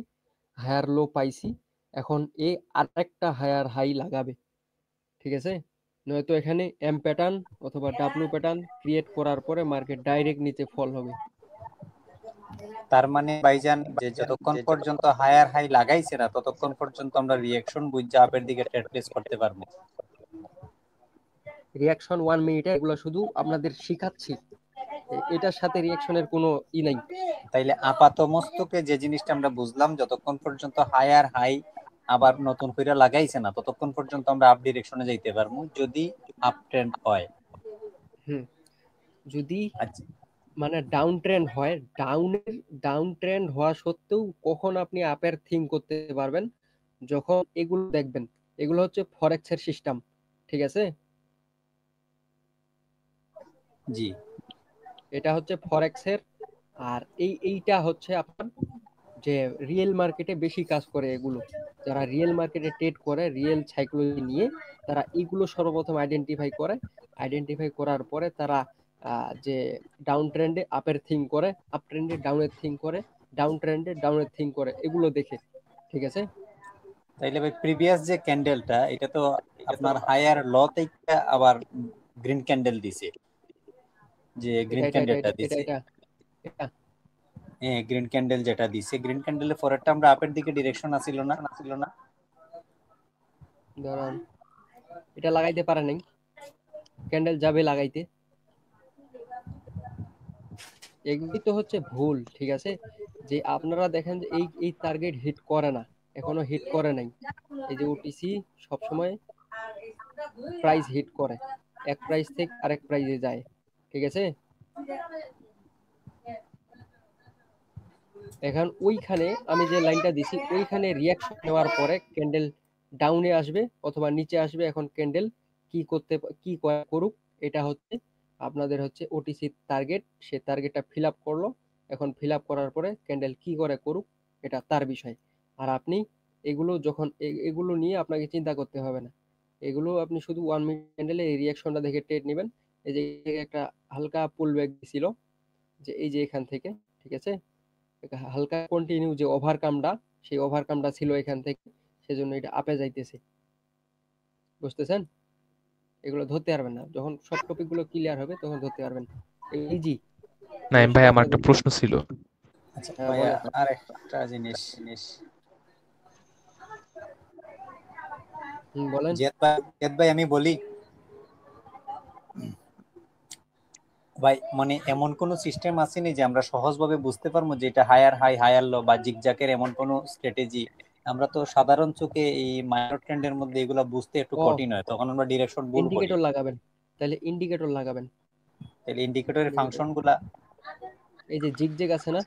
হায়ার লো পাইছি, এখন এ আরেকটা হায়ার হাই লাগাবে, ঠিক আছে? নয়তো এখানে এম প্যাটার্ন অথবা ডাব্লিউ প্যাটার্ন ক্রিয়েট করার পরে মার্কেট ডাইরেক্ট নিচে ফল হবে। তার মানে ভাইজান যে যতক্ষণ পর্যন্ত হায়ার হাই লাগাইছে না, ততক্ষণ পর্যন্ত আমরা রিঅ্যাকশন বুঝে আপের দিকে ট্রেড প্লেস করতে পারবো। রিঅ্যাকশন 1 মিনিটে, এগুলো শুধু আপনাদের শিখাচ্ছি, এটার সাথে রিঅ্যাকশনের কোনো ই নাই। তাইলে আপাত মস্তকে যে জিনিসটা আমরা বুঝলাম, যতক্ষণ পর্যন্ত হায়ার হাই আবার নতুন করে লাগাইছে না, ততক্ষণ পর্যন্ত আমরা আপ ডিরেকশনে যাইতে পারবো যদি আপ ট্রেন্ড হয়। যদি মানে ডাউন ট্রেন্ড হয়, ডাউন ট্রেন্ড হওয়া সত্ত্বেও কখন আপনি আপের থিঙ্ক করতে পারবেন, যখন এগুলো দেখবেন, এগুলো হচ্ছে ফরেক্স এর সিস্টেম, ঠিক আছে? জি, এটা হচ্ছে ফরেক্স এর। আর এইটা হচ্ছে আপনার যে রিয়েল মার্কেটে বেশি কাজ করে, এগুলো যারা রিয়েল মার্কেটে ট্রেড করে, রিয়েল সাইকোলজি নিয়ে, তারা এইগুলো সর্বপ্রথম আইডেন্টিফাই করে, আইডেন্টিফাই করার পরে তারা যে ডাউন ট্রেন্ডে আপের থিঙ্ক করে, আপ ট্রেন্ডে ডাউনের থিঙ্ক করে, ডাউন ট্রেন্ডে ডাউনের থিঙ্ক করে, এগুলো দেখে, ঠিক আছে? তাইলে ভাই প্রিভিয়াস যে ক্যান্ডেলটা, এটা তো আপনার হায়ার ল থেকে আবার গ্রিন ক্যান্ডেল দিছে, যে গ্রিন ক্যান্ডেলটা দিছে, হ্যাঁ গ্রিন ক্যান্ডেল যেটা দিছে, গ্রিন ক্যান্ডেলের পরেরটা আমরা আপের দিকে ডিরেকশন আসিল না? ধরেন এটা লাগাইতে পারে নাই, ক্যান্ডেল যাবে লাগাইতে, এগুলি তো হচ্ছে ভুল, ঠিক আছে? যে আপনারা দেখেন যে এই টার্গেট হিট করে না, এখনো হিট করে নাই। এই যে ওটিসি সবসময় প্রাইস হিট করে, এক প্রাইস থেকে আরেক প্রাইসে যায়, ঠিক আছে? এখন ওইখানে আমি যে লাইনটা দিছি ওইখানে রিয়াকশন নেওয়ার পরে ক্যান্ডেল ডাউনে আসবে অথবা নিচে আসবে। এখন ক্যান্ডেল কি করুক, এটা হচ্ছে আপনাদের হচ্ছে ওটিসি টার্গেট। সে টার্গেটটা ফিল আপ করলো। এখন ফিল আপ করার পরে ক্যান্ডেল কি করে করুক এটা তার বিষয়। আর আপনি এগুলো যখন এগুলো নিয়ে আপনাকে চিন্তা করতে হবে না। এগুলো আপনি শুধু 1 মিনিট ক্যান্ডেলে এই রিয়াকশনটা দেখে ট্রেড নেবেন। এই যে একটা হালকা পুল ব্যাক দিছিল, যে এই যে এখান থেকে, ঠিক আছে, হালকা কন্টিনিউ যে ওভারকামটা, সেই ওভারকামটা ছিল এখান থেকে, সেজন্য এটা আপে যাইতেছে। বুঝতেছেন? এগুলো ধরতে পারবেন না, যখন সব টপিক গুলো ক্লিয়ার হবে তখন ধরতে পারবেন। ইজি। নাইম ভাই, আমার একটা প্রশ্ন ছিল। আচ্ছা হ্যাঁ, ভাইয়া, বলেন। আর একটা জিনিস বলেন। জিয়াদ ভাই আমি বলি ভাই, মানে এমন কোন সিস্টেম আসেনি যে আমরা সহজভাবে বুঝতে পারবো যে এটা হায়ার হাই হায়ার লো বা জিগজ্যাকের এমন কোন স্ট্র্যাটেজি? আমরা তো সাধারণ চোখে এই মাইনর ট্রেন্ডের মধ্যে এগুলা বুঝতে একটু কঠিন হয়, তখন আমরা ডিরেকশন ভুল করি। ইন্ডিকেটর লাগাবেন, তাহলে ইন্ডিকেটর লাগাবেন। তাহলে ইন্ডিকেটরের ফাংশন গুলা এই যে জিগজ্যাগ আছে না,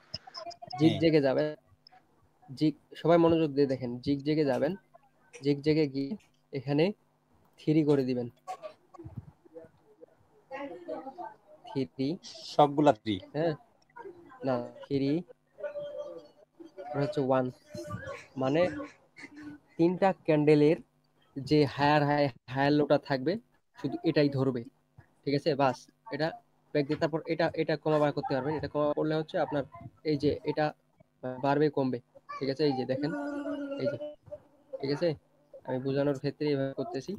জিগজ্যাগে যাবেন। সবাই মনোযোগ দিয়ে দেখেন, জিগজ্যাগে যাবেন। জিগজ্যাগে গিয়ে এখানে 3 করে দিবেন। 3 সবগুলা 3, হ্যাঁ, না 3 হচ্ছে 1, মানে 3টা ক্যান্ডেলের যে হায়ার হাই হায়ার লোটা থাকবে শুধু এটাই ধরবে। ঠিক আছে, বাস এটা ব্যাক দিয়ে তারপর এটা কমা বার করতে পারবেন। এটা কমা করলে হচ্ছে আপনার এই যে এটা বাড়বে কমবে। ঠিক আছে, এই যে দেখেন, এই যে, ঠিক আছে, আমি বোঝানোর ক্ষেত্রে এইভাবে করতেছি।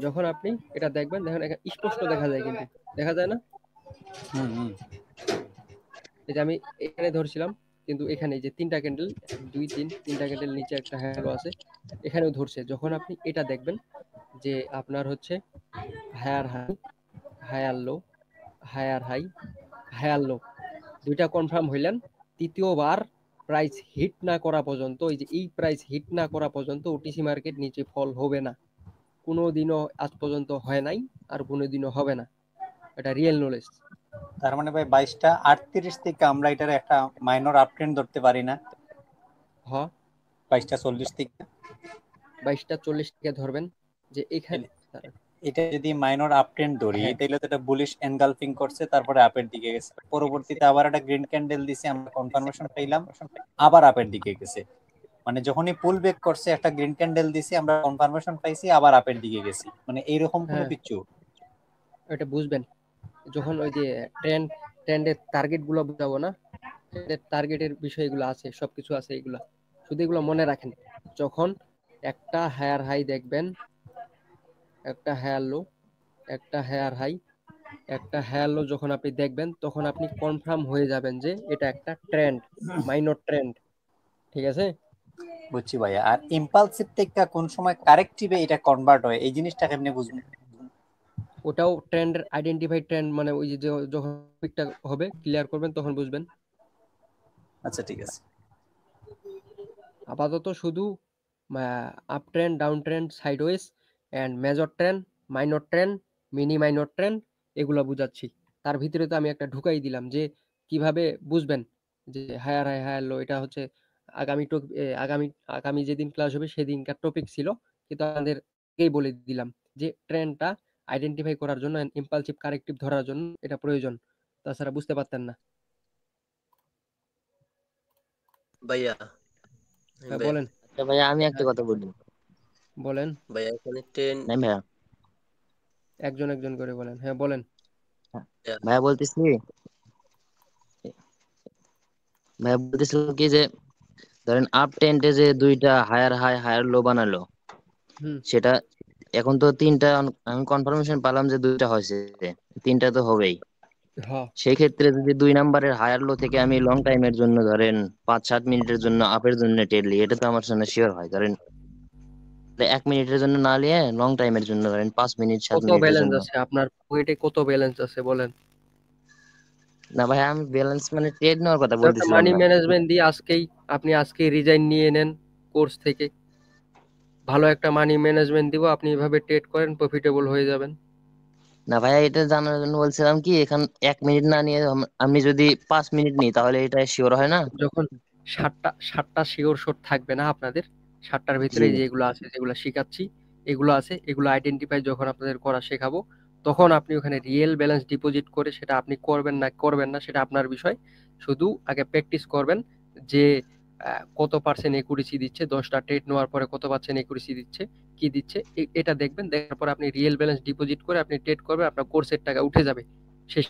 যখন আপনি এটা দেখবেন, দেখেন এখানে স্পষ্ট দেখা যায়, কিন্তু দেখা যায় না? এই যে আমি এখানে ধরছিলাম, কিন্তু এখানে যে 3টা ক্যান্ডেল, 2 3 3টা ক্যান্ডেল নিচে একটা হ্যালো আছে, এখানেও ধরছে। যখন আপনি এটা দেখবেন যে আপনার হচ্ছে higher high higher low, higher high higher low, দুইটা কনফার্ম হইলেন, তৃতীয়বার প্রাইস হিট না করা পর্যন্ত, এই যে এই প্রাইস হিট না করা পর্যন্ত ওটিসি মার্কেট নিচে ফল হবে না। কোনোদিনও আজ পর্যন্ত হয় নাই, আর কোনোদিনও হবে না। এটা রিয়েল নলেজ। তার মানে ভাই 22টা 38 থেকে আমরা এটার একটা মাইনর আপ ট্রেন্ড ধরতে পারি না? হ্যাঁ, 22টা 40 থেকে 22টা 40 থেকে ধরবেন, যে এখানে এটা যদি মাইনর আপ ট্রেন্ড ধরি, তাহলে তো এটা বুলিশ এনগালফিং করছে, তারপরে আপের দিকে গেছে, পরবর্তীতে আবার একটা গ্রিন ক্যান্ডেল দিছে, আমরা কনফার্মেশন পাইলাম, আবার আপের দিকে গেছে। মানে যখনই পুল ব্যাক করছে, একটা গ্রিন ক্যান্ডেল দিছি, আমরা কনফার্মেশন পাইছি, আবার আপের দিকে গেছি, মানে এইরকম কোনো কিছু। এটা বুঝবেন যখন ওই যে ট্রেন্ডের টার্গেট গুলো বুঝাবো না, টার্গেটের বিষয়গুলো আছে, সবকিছু আছে, এগুলা শুধু এগুলো মনে রাখেন। যখন একটা হায়ার হাই দেখবেন, একটা হায়ার লো, একটা হায়ার হাই, একটা হায়ার লো যখন আপনি দেখবেন, তখন আপনি কনফার্ম হয়ে যাবেন যে এটা একটা ট্রেন্ড, মাইনর ট্রেন্ড। ঠিক আছে, বুঝছি ভাইয়া। আর ইম্পালসিভ থেকে কোন সময় কারেক্টিভে এটা কনভার্ট হয়, এই জিনিসটা কেমনে বুঝবেন? ওটাও ট্রেন্ডের আইডেন্টিফাইড ট্রেন্ড, মানে ওই যে যখন পিকটা হবে ক্লিয়ার করবেন তখন বুঝবেন। আচ্ছা ঠিক আছে। আপাতত শুধু up trend, down trend, sideways and major trend, minor trend, mini minor trend, এগুলো বুঝাচ্ছি। তার ভিতরে তো আমি একটা ঢুকাই দিলাম যে কিভাবে বুঝবেন যে হায়ার হাই হায়ার লো। এটা হচ্ছে আগামী যেদিন ক্লাস হবে সেদিনকার টপিক ছিল, কিন্তু আমাদেরকেই বলে দিলাম যে ট্রেন্ডটা আইডেন্টিফাই করার জন্য, ইম্পালসিভ কারেক্টিভ ধরার জন্য এটা প্রয়োজন, তাছাড়া বুঝতে পারতেন না। ভাইয়া বলেন। আচ্ছা ভাইয়া, আমি একটা কথা বলি। বলেন ভাইয়া, এখানে ট্রেন নাই ভাইয়া, একজন একজন করে বলেন। হ্যাঁ বলেন ভাইয়া। বলতেছিলাম কি যে ধরেন আপ ট্রেন্ডে যে 2টা হায়ার হাই হায়ার লো বানালো, সেটা এখন তো 3টা আমি কনফার্মেশন পেলাম যে 2টা হয়েছে, 3টা তো হবেই। সেই ক্ষেত্রে যদি 2 নাম্বারের হায়ার লো থেকে আমি লং টাইমের জন্য ধরেন 5-7 মিনিটের জন্য আপের জন্য ট্রেড নিই, এটা তো আমার জন্য শিওর হয়। ধরেন 1 মিনিটের জন্য না নিয়ে লং টাইমের জন্য ধরেন 5 মিনিট 7 কত মিনিটের ব্যালেন্স জন্য। আছে আপনার পকেটে? কত ব্যালেন্স আছে বলেন? না ভাই, আমি ব্যালেন্স মানে ট্রেড নেওয়ার কথা একটা বলতেছিলাম মানি না। ম্যানেজমেন্ট দিয়ে আপনি আজকেই রিজাইন নিয়ে নেন কোর্স থেকে। ভালো একটা মানি ম্যানেজমেন্ট দিব, আপনি এভাবে ট্রেড করেন, প্রফিটেবল হয়ে যাবেন। না ভাইয়া, এটা জানার জন্য বলছিলাম কি, এখন 1 মিনিট না নিয়ে আমি যদি 5 মিনিট নিই তাহলে এটা শিওর হয় না? সাতটা শিওর শট থাকবে না আপনাদের। 7টার ভিতরে জি যেগুলো আছে, যেগুলো শিখাচ্ছি এগুলো আছে, এগুলো আইডেন্টিফাই যখন আপনাদের করা শেখাবো তখন আপনি ওখানে রিয়েল ব্যালেন্স ডিপোজিট করে সেটা আপনি করবেন না সেটা আপনার বিষয়। শুধু আগে প্র্যাকটিস করবেন যে কত পার্সেন্ট একুরেসি দিচ্ছে, 10টা ট্রেড নেওয়ার পরে কত পার্সেন্ট একুরেসি দিচ্ছে, কি দিচ্ছে এটা দেখবেন। দেখার পর আপনি রিয়েল ব্যালেন্স ডিপোজিট করে আপনি ট্রেড করবেন, আপনার কোর্সের টাকা উঠে যাবে সেই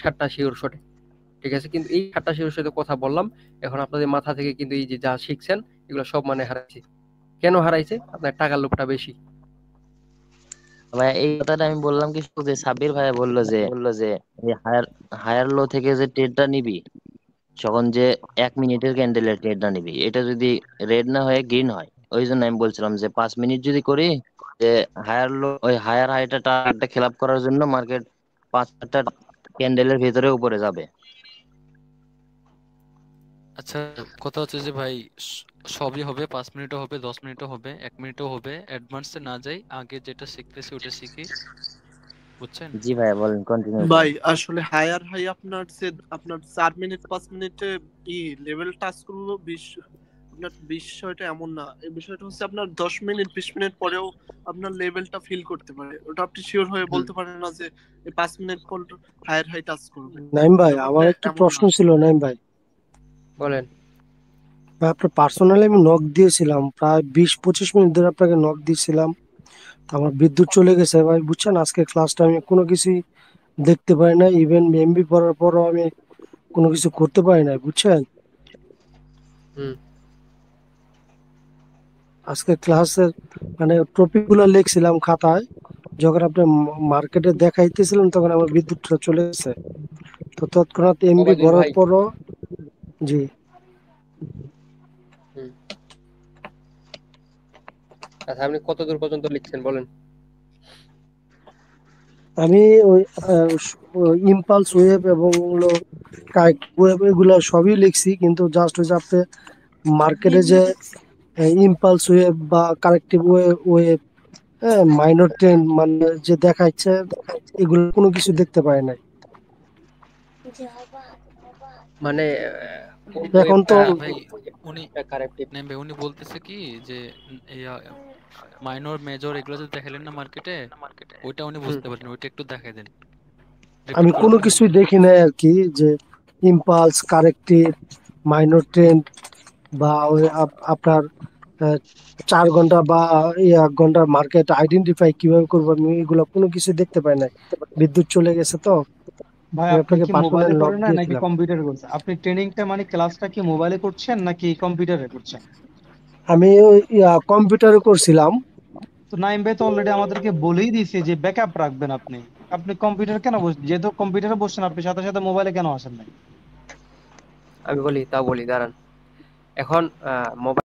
7টা শিওর শটে। ঠিক আছে, কিন্তু এই 7টা শিওর শটে কথা বললাম, এখন আপনাদের মাথা থেকে কিন্তু এই যে যা শিখছেন এগুলো সব মানে হারাইছে। কেন হারাইছে? আপনার টাকার লোভটা বেশি। ভাই এই কথাটা আমি বললাম কি, শুধু সাব্বির ভাই বললো যে এই হায়ার লো থেকে যে ট্রেডটা নিবি, তখন যে 1 মিনিটের ক্যান্ডেলের ট্রেডটা নিবি, এটা যদি রেড না হয়ে গ্রিন হয়, ওই জন্য আমি বলছিলাম যে 5 মিনিট যদি করি, যে হায়ার লো ওই হায়ার হাইটা টার্গেটটা খেলাপ করার জন্য মার্কেট 5-4টা ক্যান্ডেলের ভিতরে উপরে যাবে। আচ্ছা, কথা হচ্ছে যে ভাই সবই হবে, 5 মিনিটও হবে, 10 মিনিটও হবে, 1 মিনিটও হবে, অ্যাডভান্সে না যাই, আগে যেটা শিখতেছি ওটা শিখি, বুঝছেন? জি ভাই বলেন, কন্টিনিউ ভাই করেন। আসলে হায়ার হাই আপনার 4 মিনিট 5 মিনিটে লেভেল টাচ করবো, আপনার বিষয়টা এমন না। এই বিষয়টা হচ্ছে আপনার 10 মিনিট 20 মিনিট পরেও আপনার লেভেলটা ফিল করতে পারে, ওটা আপনি শিওর হয়ে বলতে পারেন না যে এই 5 মিনিট পর হায়ার হাই টাচ করবে। নাইম ভাই, আমার ব্যাপারটা একটা এমন প্রশ্ন না। ছিল নাইম ভাই। বলেন। ভাই আপনার পার্সোনালি আমি নক দিয়েছিলাম, প্রায় 20-25 মিনিট ধরে আপনাকে নক দিয়েছিলাম, তো আমার বিদ্যুৎ চলে গেছে ভাই, বুঝছেন। আজকে ক্লাসটা আমি কোনো কিছুই দেখতে পাই না, ইভেন এমবি পড়ার পরও আমি কোনো কিছু করতে পারি না, বুঝছেন। আজকে ক্লাসের মানে টপিক গুলো লিখছিলাম খাতায়, যখন আপনি মার্কেটে দেখাইতেছিলেন তখন আমার বিদ্যুৎটা চলে গেছে, তো তৎক্ষণাৎ এমবি ওবায়দুল ভরার ভাই। পরও। জি আচ্ছা, আপনি কত দূর পর্যন্ত লিখছেন বলেন। আমি ওই ইম্পালস ওয়েভ এবং ওয়েভ এগুলো সবই লিখছি, কিন্তু জাস্ট ওই যে আপনি মার্কেটে যে ইম্পালস ওয়েভ বা কারেক্টিভ ওয়েভ, মাইনর ট্রেন্ড মানে যে দেখাচ্ছে, এগুলো কোনো কিছু দেখতে পাই নাই। মানে এখন তো ভাই উনি বলতেছে কি যে মাইনর মেজর এগুলো যদি দেখালেন না মার্কেটে, ওইটা উনি বুঝতে পারেন, ওইটা একটু দেখাই দেন। আমি কোনো কিছুই দেখি নাই আর কি, যে ইম্পালস, কারেক্টিভ, মাইনর ট্রেন্ড বা ওই আপনার 4 ঘন্টা বা 1 ঘন্টার মার্কেট আইডেন্টিফাই কিভাবে করবো, আমি এগুলো কোনো কিছু দেখতে পাই নাই, বিদ্যুৎ চলে গেছে। তো ভাই আমি আপনি আপনাকে কি পার্সোনাল মোবাইলে লক করেন না নাকি দিয়েছিলাম। কম্পিউটারে করছেন? আপনি ট্রেনিংটা মানে ক্লাসটা কি মোবাইলে করছেন নাকি কম্পিউটারে করছেন? আমি কম্পিউটারে করছিলাম। তো নাইম ভাই তো অলরেডি আমাদেরকে বলেই দিয়েছে যে ব্যাকআপ রাখবেন। আপনি আপনি কম্পিউটার কেন বসছেন? যেহেতু কম্পিউটারে বসছেন, আপনি সাথে সাথে মোবাইলে কেন আসেন নাই? আমি বলি, দাঁড়ান। এখন মোবাইল